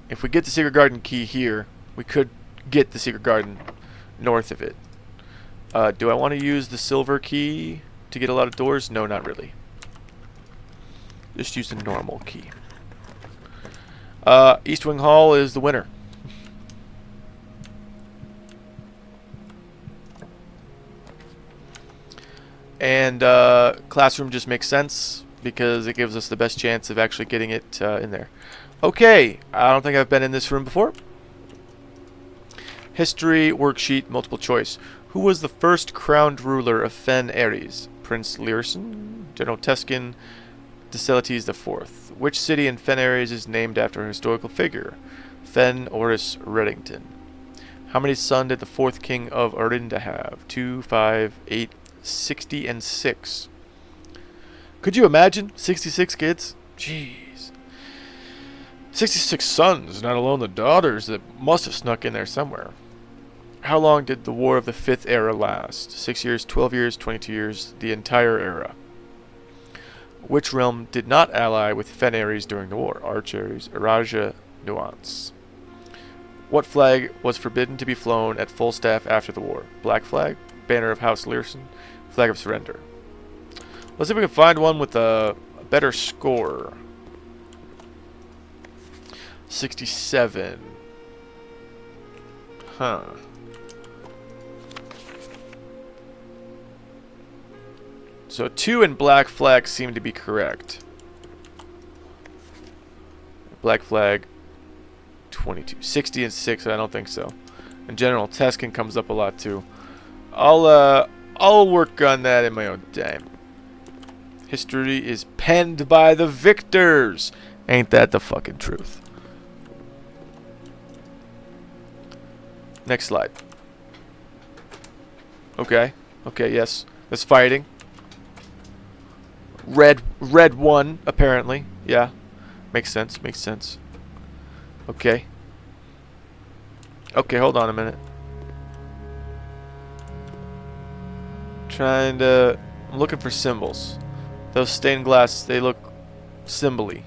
if we get the secret garden key here, we could get the secret garden north of it. Do I want to use the silver key to get a lot of doors? No, not really. Just use the normal key. East Wing Hall is the winner. And classroom just makes sense because it gives us the best chance of actually getting it in there. Okay, I don't think I've been in this room before. History worksheet, multiple choice. Who was the first crowned ruler of Fen Ares? Prince Learson, General Teskin, Decelotes IV. Which city in Fen Ares is named after a historical figure? Fen Oris Reddington. How many sons did the fourth king of Orinda have? 2, 5, 8, 60, and 6. Could you imagine 66 kids? Jeez. 66 sons, not alone the daughters that must have snuck in there somewhere. How long did the War of the Fifth Era last? 6 years, 12 years, 22 years, the entire era. Which realm did not ally with Fen Ares during the war? Archares, Araja, Nuance. What flag was forbidden to be flown at full staff after the war? Black flag, banner of House Learson, flag of surrender. Let's see if we can find one with a better score. 67. Huh. So 2 and black flag seem to be correct. Black flag 22. 60 and 6, I don't think so. And General Teskin comes up a lot too. I'll work on that in my own time. History is penned by the victors. Ain't that the fucking truth? Next slide. Okay. Okay, yes. That's fighting. Red won, apparently. Yeah. Makes sense, makes sense. Okay. Okay, hold on a minute. I'm looking for symbols. Those stained glass, they look symbol-y.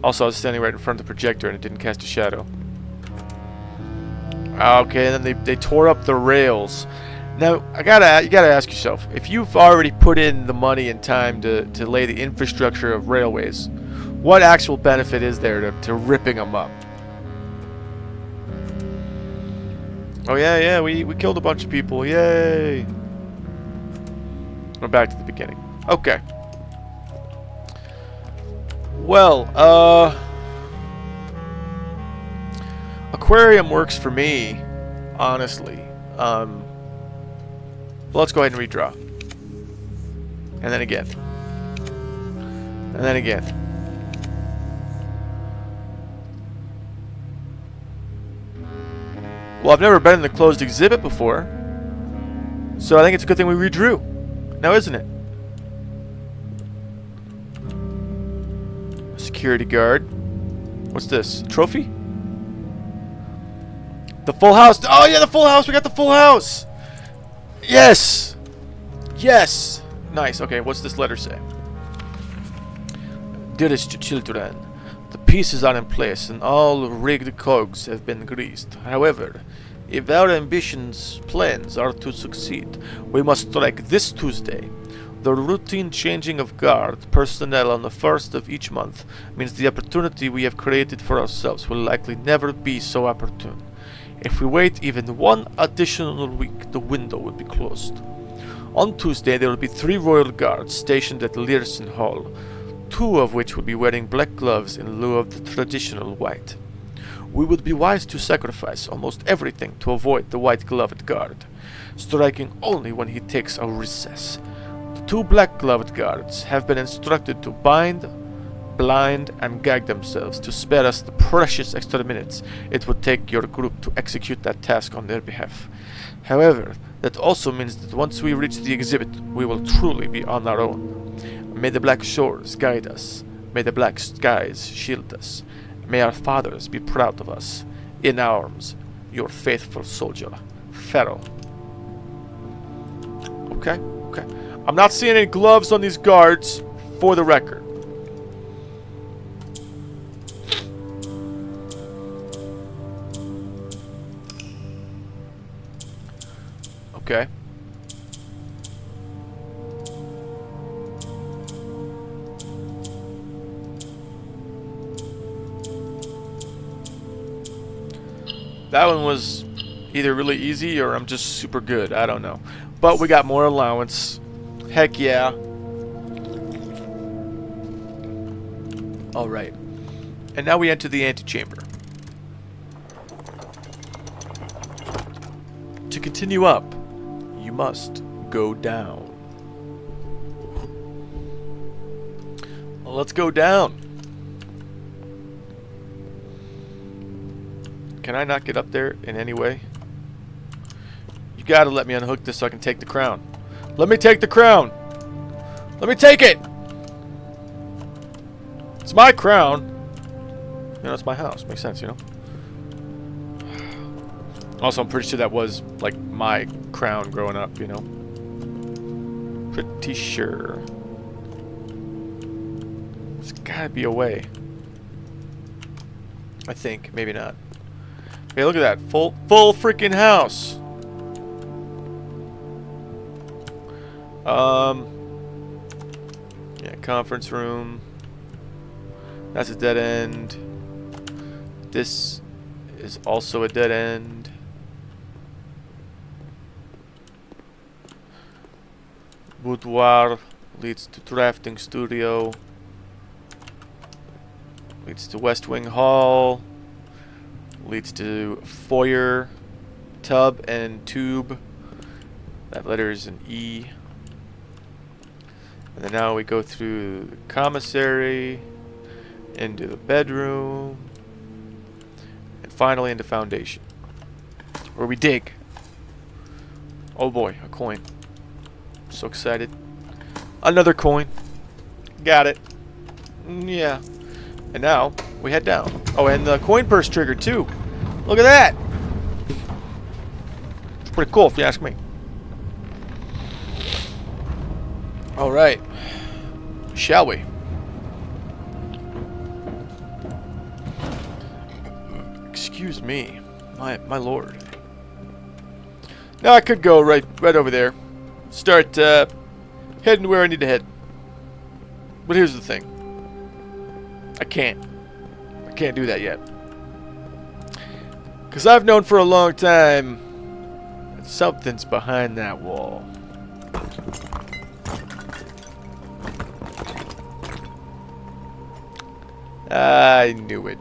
Also, I was standing right in front of the projector and it didn't cast a shadow. Okay, and then they tore up the rails. Now, you gotta ask yourself, if you've already put in the money and time to lay the infrastructure of railways, what actual benefit is there to ripping them up? Oh yeah, we killed a bunch of people, yay! We're back to the beginning. Okay. Well, aquarium works for me, honestly. Well, let's go ahead and redraw. And then again. And then again. Well, I've never been in the closed exhibit before, so I think it's a good thing we redrew. Now, isn't it? Security guard. What's this? Trophy? The full house. Oh, yeah, the full house. We got the full house. Yes! Yes! Nice. Okay, what's this letter say? Dearest children, the pieces are in place and all rigged cogs have been greased. However, if our plans are to succeed, we must strike this Tuesday. The routine changing of guard personnel on the first of each month means the opportunity we have created for ourselves will likely never be so opportune. If we wait even one additional week, the window will be closed. On Tuesday, there will be 3 royal guards stationed at Learson Hall, 2 of which will be wearing black gloves in lieu of the traditional white. We would be wise to sacrifice almost everything to avoid the white-gloved guard, striking only when he takes a recess. The 2 black-gloved guards have been instructed to bind, blind, and gag themselves to spare us the precious extra minutes it would take your group to execute that task on their behalf. However, that also means that once we reach the exhibit, we will truly be on our own. May the black shores guide us. May the black skies shield us. May our fathers be proud of us. In arms, your faithful soldier, Pharaoh. Okay, okay. I'm not seeing any gloves on these guards, for the record. Okay. That one was either really easy or I'm just super good. I don't know. But we got more allowance. Heck yeah. Alright. And now we enter the antechamber. To continue up, you must go down. Well, let's go down. Can I not get up there in any way? You gotta let me unhook this so I can take the crown. Let me take the crown! Let me take it! It's my crown. You know, it's my house. Makes sense, you know? Also, I'm pretty sure that was, like, my crown growing up, you know? Pretty sure. There's gotta be a way. I think. Maybe not. Hey, look at that. Full freaking house. Yeah, conference room. That's a dead end. This is also a dead end. Boudoir leads to drafting studio. Leads to West Wing Hall. Leads to foyer, tub, and tube. That letter is an E. And then now we go through the commissary, into the bedroom, and finally into foundation, where we dig. Oh boy, a coin. I'm so excited. Another coin. Got it. Yeah. And now we head down. Oh, and the coin purse trigger too. Look at that. It's pretty cool if you ask me. All right. Shall we? Excuse me, my lord. Now I could go right over there. Start heading where I need to head. But here's the thing. I can't do that yet. Because I've known for a long time that something's behind that wall. I knew it.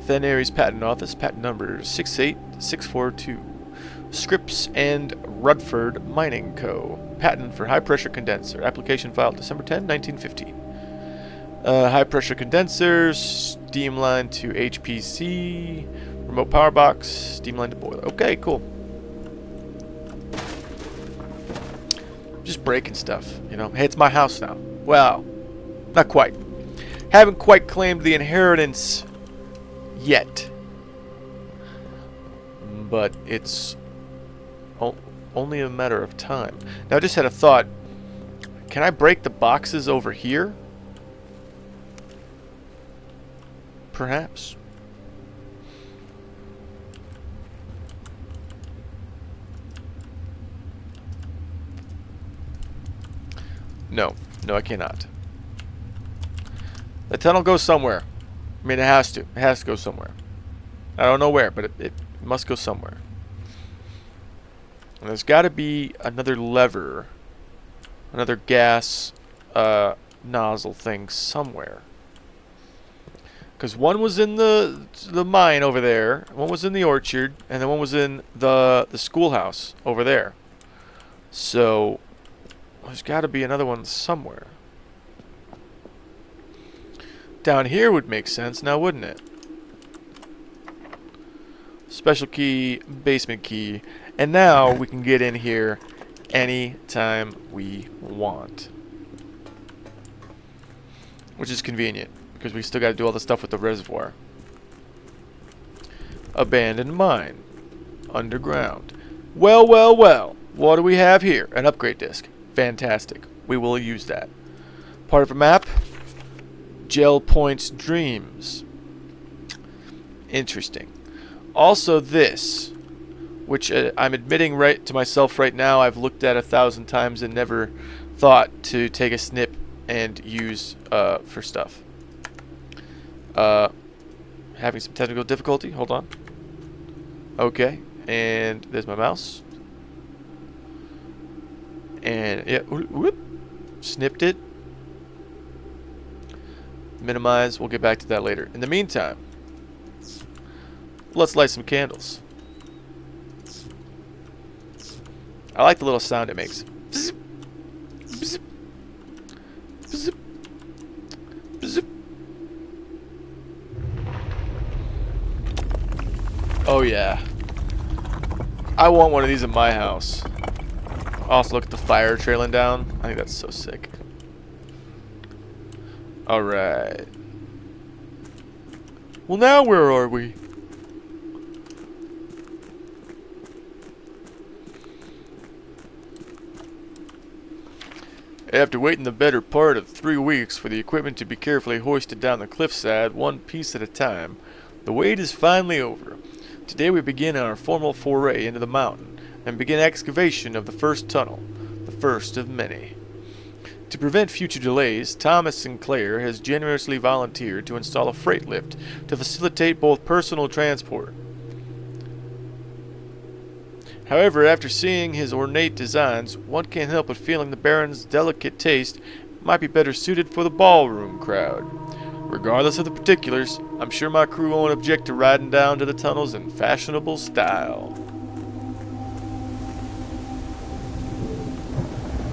Fen Aries Patent Office, patent number 68642. Scripps and Rutford Mining Co. Patent for high pressure condenser. Application filed December 10, 1915. High pressure condenser, steam line to HPC, remote power box, steam line to boiler. Okay, cool. Just breaking stuff, you know. Hey, it's my house now. Well, not quite. Haven't quite claimed the inheritance yet. But it's only a matter of time. Now, I just had a thought. Can I break the boxes over here? Perhaps. No. No, I cannot. The tunnel goes somewhere. I mean, it has to. It has to go somewhere. I don't know where, but it must go somewhere. And there's got to be another lever. Another gas nozzle thing somewhere. Because one was in the mine over there, one was in the orchard, and then one was in the schoolhouse over there. So there's got to be another one somewhere. Down here would make sense now, wouldn't it? Special key, basement key, and now we can get in here anytime we want. Which is convenient, because we still got to do all the stuff with the reservoir. Abandoned mine. Underground. Well, well, well. What do we have here? An upgrade disc. Fantastic. We will use that. Part of a map. Gel Point's Dreams. Interesting. Also this, which I'm admitting right to myself right now, I've looked at 1,000 times and never thought to take a snip and use for stuff. Having some technical difficulty. Hold on. Okay, and there's my mouse. And yeah, whoop, snipped it. Minimize. We'll get back to that later. In the meantime, let's light some candles. I like the little sound it makes. Bzz, bzz, bzz, bzz. Oh yeah. I want one of these in my house. Also, look at the fire trailing down. I think that's so sick. Alright. Well, now where are we? After waiting the better part of 3 weeks for the equipment to be carefully hoisted down the cliffside, one piece at a time, the wait is finally over. Today we begin our formal foray into the mountain and begin excavation of the first tunnel, the first of many. To prevent future delays, Thomas Sinclair has generously volunteered to install a freight lift to facilitate both personal transport. However, after seeing his ornate designs, one can't help but feeling the Baron's delicate taste might be better suited for the ballroom crowd. Regardless of the particulars, I'm sure my crew won't object to riding down to the tunnels in fashionable style.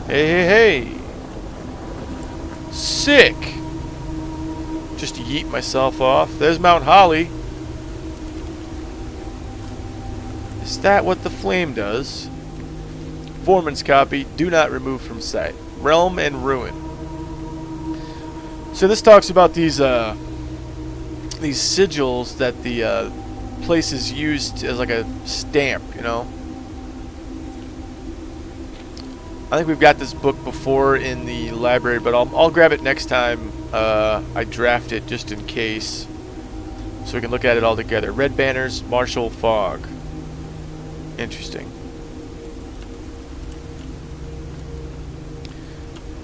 Hey, hey, hey! Sick! Just yeet myself off. There's Mount Holly. Is that what the flame does? Foreman's copy. Do not remove from sight. Realm and Ruin. So this talks about these sigils that the place is used as like a stamp, you know. I think we've got this book before in the library, but I'll grab it next time I draft it just in case, so we can look at it all together. Red Banners, Marshall Fogg. Interesting.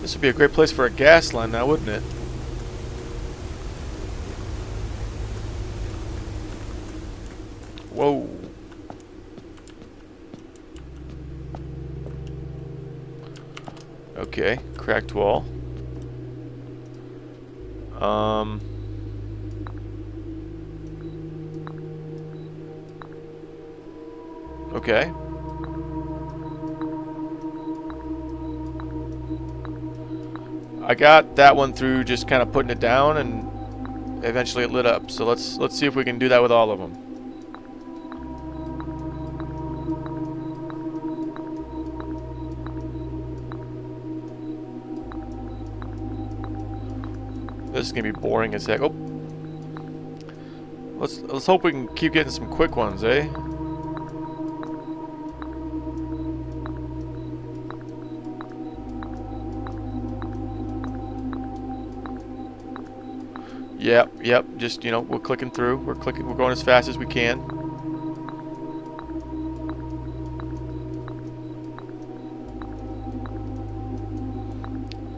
This would be a great place for a gas line now, wouldn't it? Whoa. Okay, cracked wall. Okay. I got that one through just kind of putting it down, and eventually it lit up. So let's see if we can do that with all of them. This is gonna be boring as heck. Oh, let's hope we can keep getting some quick ones, eh? Yep. Just, you know, we're clicking through. We're going as fast as we can.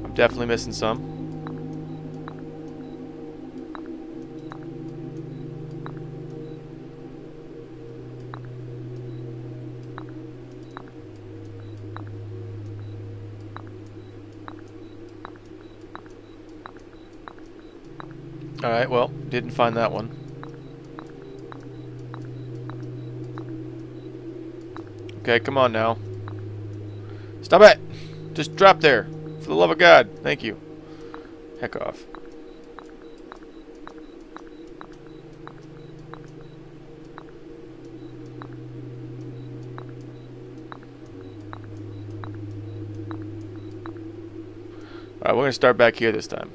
I'm definitely missing some. Alright, well, didn't find that one. Okay, come on now. Stop it! Just drop there. For the love of God. Thank you. Heck off. Alright, we're going to start back here this time.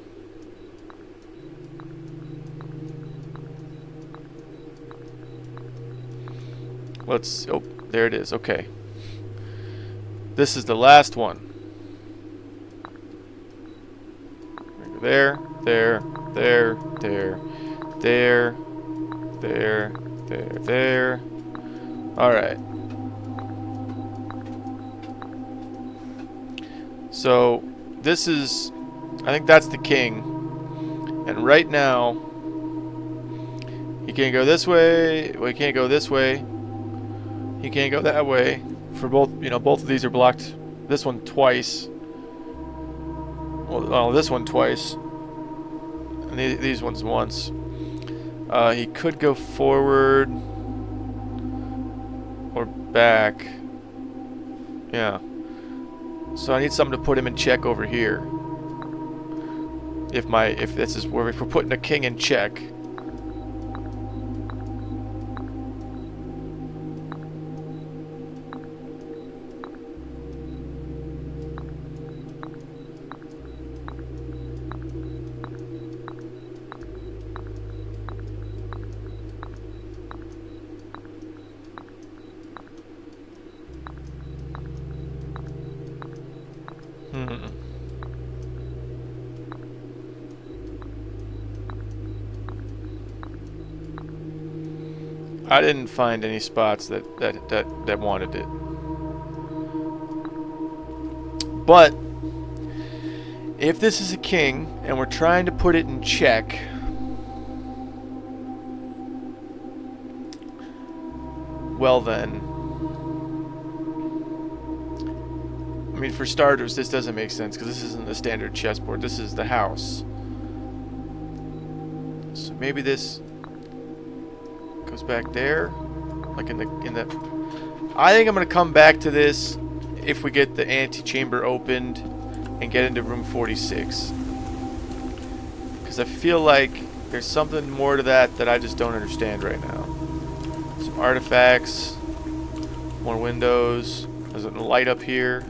Let's... Oh, there it is. Okay. This is the last one. There, there, there, there, there, there, there, there. Alright. So, this is... I think that's the king. And right now... He can't go this way. Well, he can't go this way. He can't go that way. For both, you know, both of these are blocked. This one twice. Well, this one twice. And these ones once. He could go forward or back. Yeah. So I need something to put him in check over here. If we're putting a king in check. I didn't find any spots that wanted it. But if this is a king and we're trying to put it in check, well then, I mean, for starters, this doesn't make sense because this isn't a standard chessboard. This is the house. So maybe this goes back there, like in the. I think I'm gonna come back to this if we get the antechamber opened and get into room 46, because I feel like there's something more to that I just don't understand right now. Some artifacts, more windows. There's a light up here.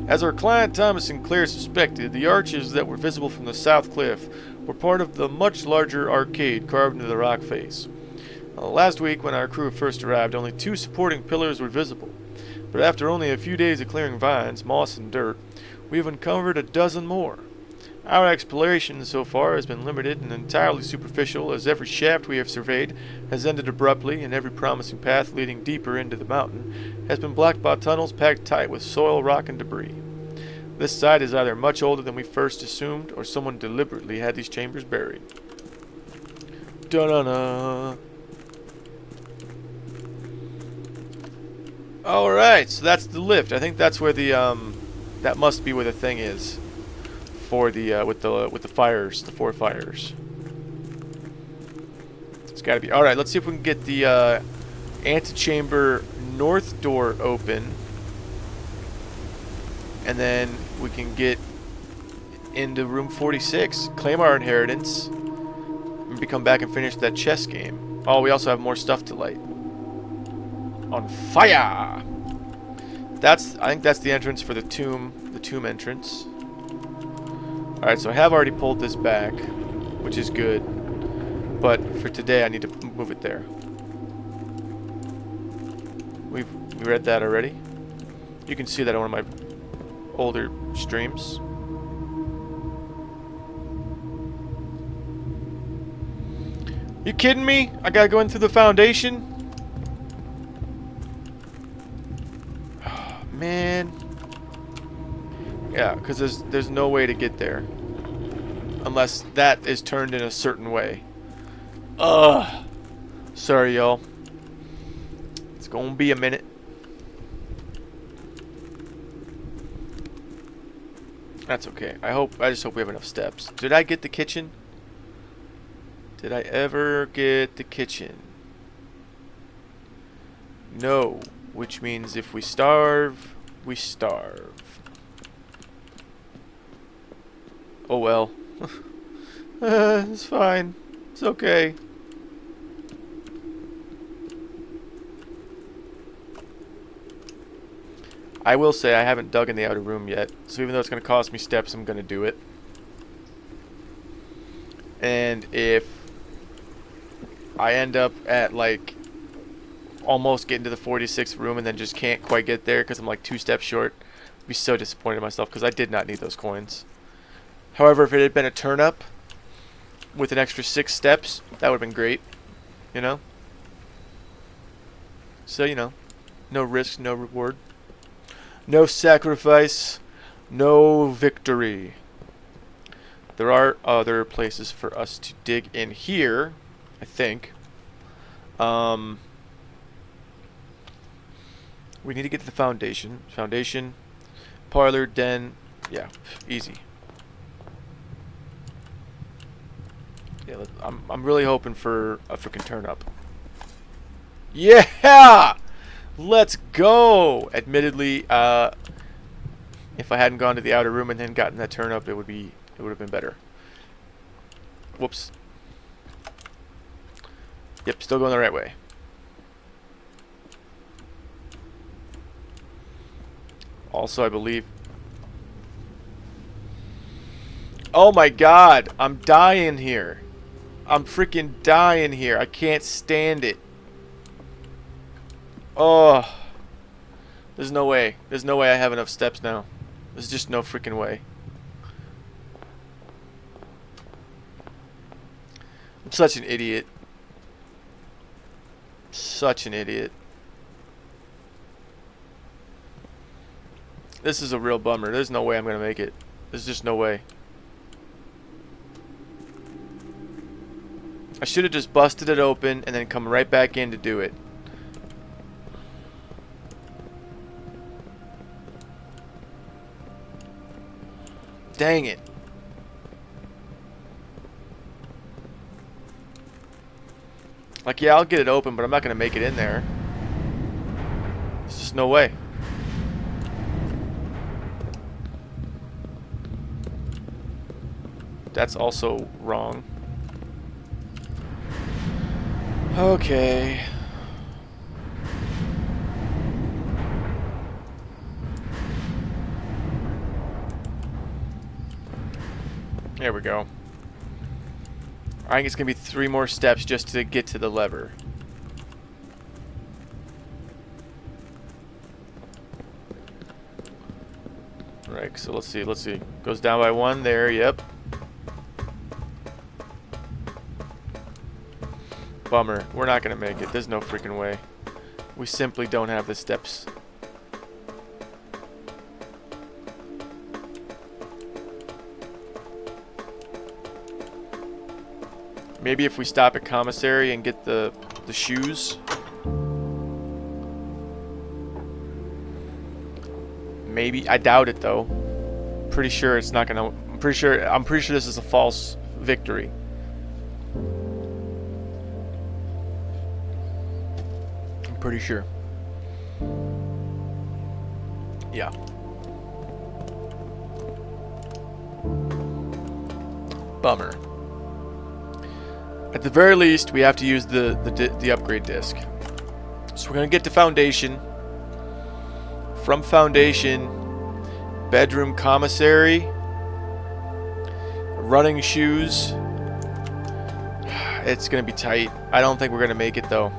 As our client Thomas Sinclair suspected, the arches that were visible from the south cliff were part of the much larger arcade carved into the rock face. Last week, when our crew first arrived, only 2 supporting pillars were visible. But after only a few days of clearing vines, moss, and dirt, we have uncovered a dozen more. Our exploration so far has been limited and entirely superficial, as every shaft we have surveyed has ended abruptly, and every promising path leading deeper into the mountain has been blocked by tunnels packed tight with soil, rock, and debris. This site is either much older than we first assumed, or someone deliberately had these chambers buried. Da-da-da! Alright, so that's the lift. I think that's where the, that must be where the thing is. For the, with the fires, the 4 fires. It's gotta be. Alright, let's see if we can get the, antechamber north door open. And then we can get into room 46, claim our inheritance, and maybe come back and finish that chess game. Oh, we also have more stuff to light. On fire! I think that's the entrance for the tomb entrance. Alright, so I have already pulled this back, which is good. But for today, I need to move it there. We read that already. You can see that on one of my older streams. You kidding me? I gotta go in through the foundation? Oh, man. Yeah, because there's no way to get there. Unless that is turned in a certain way. Ugh. Sorry, y'all. It's gonna be a minute. That's okay. I just hope we have enough steps. Did I get the kitchen? Did I ever get the kitchen? No. Which means if we starve, we starve. Oh well. It's fine. It's okay. I will say I haven't dug in the outer room yet, so even though it's going to cost me steps, I'm going to do it. And if I end up at like almost getting to the 46th room and then just can't quite get there because I'm like 2 steps short, I'd be so disappointed in myself because I did not need those coins. However, if it had been a turn up with an extra 6 steps, that would have been great, you know? So, you know, no risk, no reward. No sacrifice, no victory. There are other places for us to dig in here, I think. We need to get to the foundation. Foundation, parlor, den. Yeah, easy. Yeah, I'm really hoping for a freaking turn up. Yeah! Let's go! Admittedly, if I hadn't gone to the outer room and then gotten that turn up, it would have been better. Whoops. Yep, still going the right way. Also, I believe... Oh my god! I'm dying here. I'm freaking dying here. I can't stand it. Oh, there's no way. There's no way I have enough steps now. There's just no freaking way. I'm such an idiot. Such an idiot. This is a real bummer. There's no way I'm gonna make it. There's just no way. I should have just busted it open and then come right back in to do it. Dang it. Like, yeah, I'll get it open, but I'm not going to make it in there. There's just no way. That's also wrong. Okay. There we go. I think it's going to be 3 more steps just to get to the lever. Right, so let's see. Goes down by 1 there, yep. Bummer. We're not going to make it. There's no freaking way. We simply don't have the steps. Maybe if we stop at commissary and get the shoes. Maybe. I doubt it though. Pretty sure it's not gonna. I'm pretty sure this is a false victory. I'm pretty sure. Yeah. Bummer. At the very least, we have to use the upgrade disc. So we're gonna get to foundation. From foundation, bedroom, commissary, running shoes. It's gonna be tight. I don't think we're gonna make it though.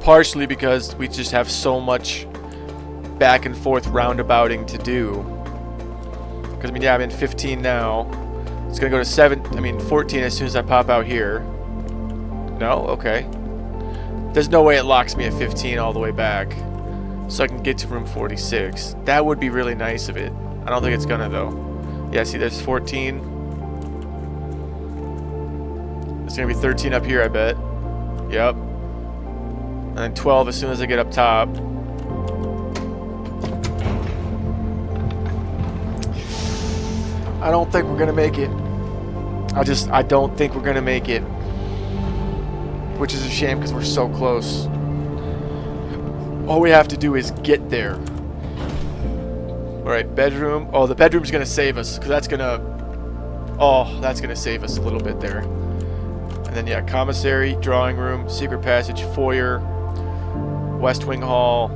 Partially because we just have so much back and forth roundabouting to do. Because I mean, yeah, I'm in 15 now. It's gonna go to 14 as soon as I pop out here. No? Okay. There's no way it locks me at 15 all the way back. So I can get to room 46. That would be really nice of it. I don't think it's gonna though. Yeah, see there's 14. There's gonna be 13 up here, I bet. Yep. And then 12 as soon as I get up top. I don't think we're gonna make it. I don't think we're gonna make it. Which is a shame because we're so close. All we have to do is get there. Alright, bedroom. Oh, the bedroom's gonna save us because that's gonna... Oh, that's gonna save us a little bit there. And then yeah, commissary, drawing room, secret passage, foyer, West Wing Hall,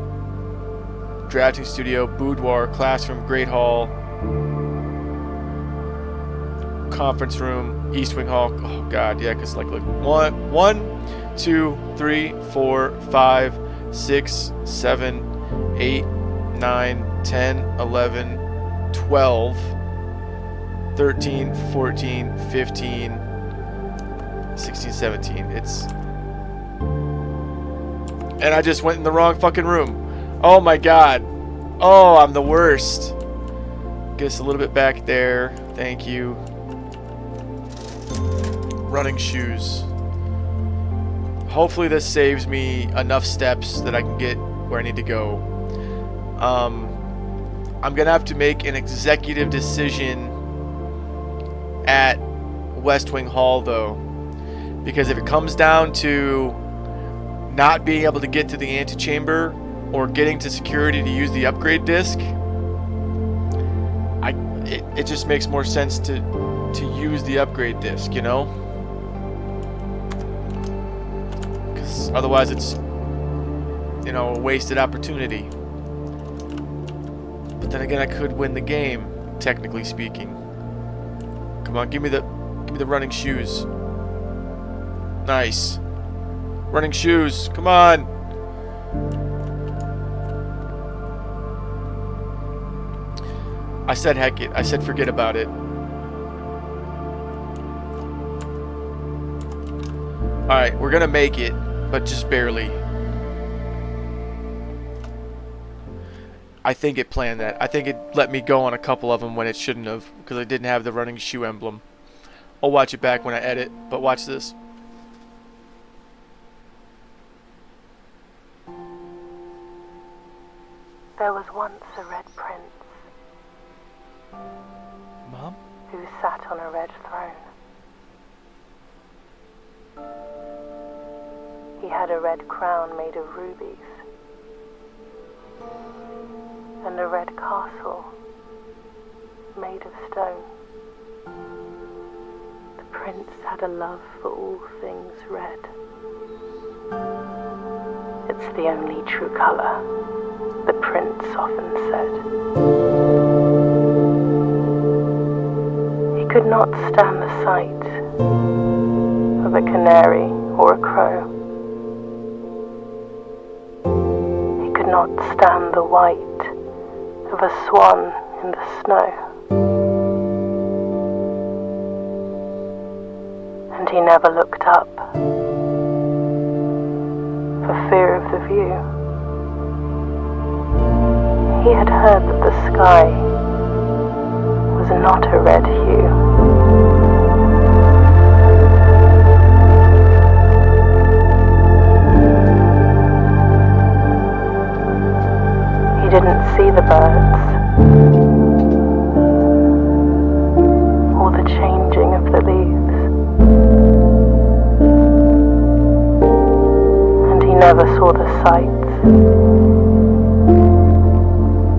drafting studio, boudoir, classroom, great hall, conference room, east wing hall. Oh god, yeah, because like look, 1, 2, 3, 4, 5, 6, 7, 8, 9, 10, 11, 12, 13, 14, 15, 16, 17. It's... And I just went in the wrong fucking room. Oh my god. Oh, I'm the worst. Get us a little bit back there. Thank you. Running shoes. Hopefully this saves me enough steps that I can get where I need to go. I'm gonna have to make an executive decision at West Wing Hall though, because if it comes down to not being able to get to the antechamber or getting to security to use the upgrade disc, it just makes more sense to use the upgrade disc, you know? Because otherwise it's, you know, a wasted opportunity. But then again, I could win the game, technically speaking. Come on, give me the running shoes. Nice. Running shoes, come on. I said heck it. I said forget about it. Alright, we're gonna make it, but just barely. I think it planned that. I think it let me go on a couple of them when it shouldn't have, because I didn't have the running shoe emblem. I'll watch it back when I edit, but watch this. There was once a red prince. Mom? Who sat on a red throne. He had a red crown made of rubies, and a red castle made of stone. The prince had a love for all things red. It's the only true color, the prince often said. He could not stand the sight of a canary or a crow. He could not stand the white of a swan in the snow. And he never looked up for fear of the view. He had heard that the sky was not a red hue. He didn't see the birds or the changing of the leaves, and he never saw the sights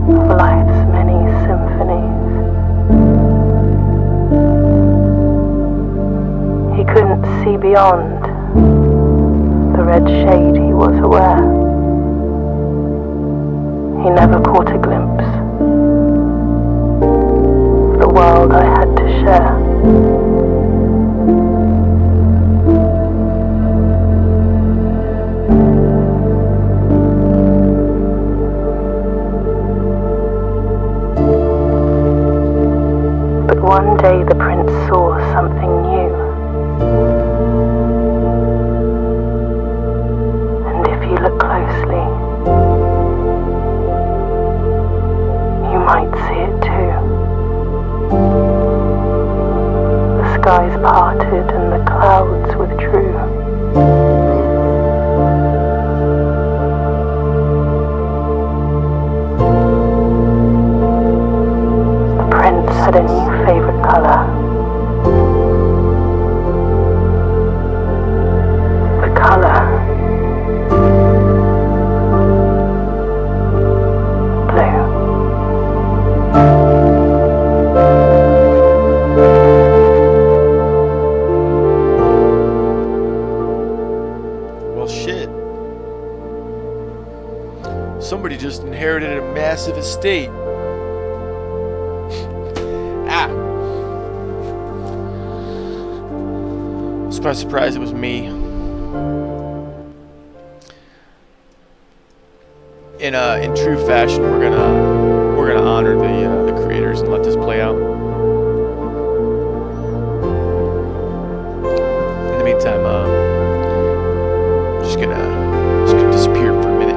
of life's many symphonies. He couldn't see beyond the red shade he was aware. He never caught a glimpse of the world I had to share. But one day the prince saw something new. And if you look closely, you might see it too. The skies parted and the clouds withdrew. The prince had a new favorite color. The color blue. Well, shit. Somebody just inherited a state. Ah. Surprise, it was me. In true fashion, we're gonna honor the creators and let this play out. In the meantime, I'm just gonna disappear for a minute.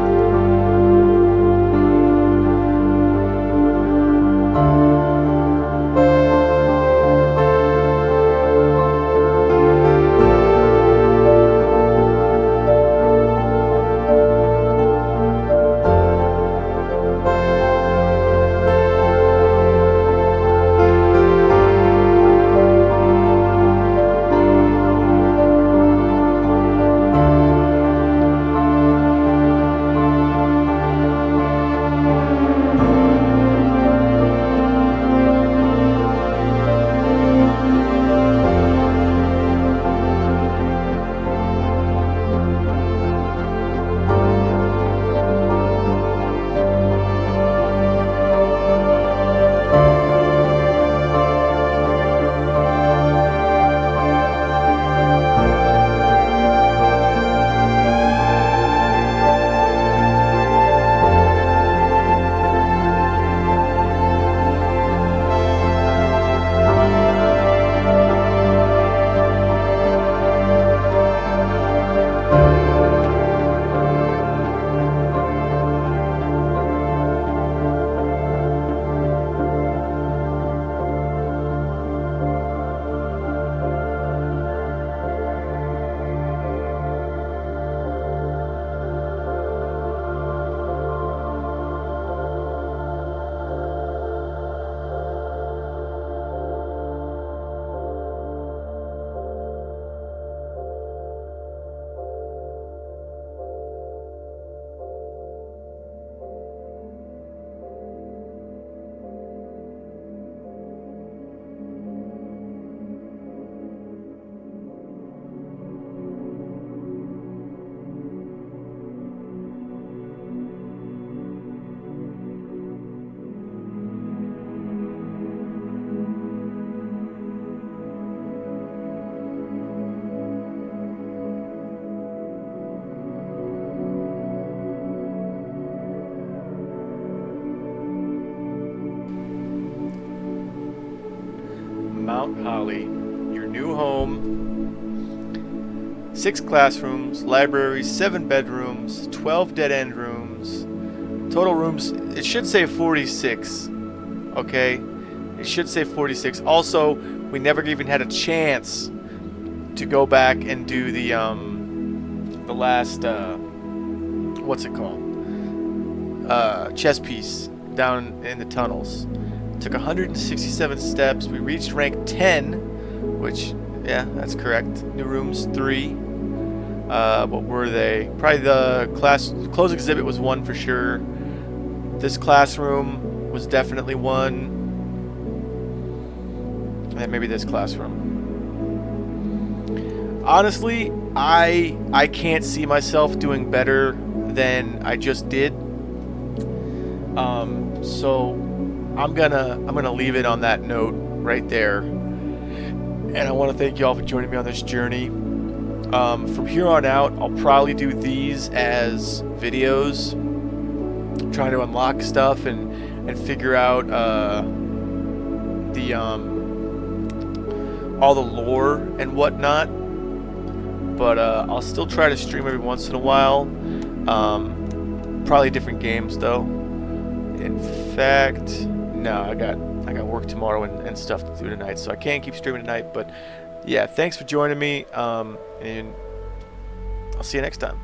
Mount Holly, your new home. 6 classrooms, libraries, 7 bedrooms, 12 dead-end rooms. Total rooms, it should say 46. Okay? It should say 46. Also, we never even had a chance to go back and do the last, what's it called? Chess piece down in the tunnels. Took 167 steps. We reached rank 10, which, yeah, that's correct. New rooms 3. What were they? Probably the closed exhibit was 1 for sure. This classroom was definitely 1. And then maybe this classroom. Honestly, I can't see myself doing better than I just did. So I'm gonna leave it on that note right there. And I want to thank you all for joining me on this journey. From here on out, I'll probably do these as videos, trying to unlock stuff and figure out all the lore and whatnot. But I'll still try to stream every once in a while. Probably different games though. In fact, no, I got work tomorrow and stuff to do tonight, so I can't keep streaming tonight. But yeah, thanks for joining me, and I'll see you next time.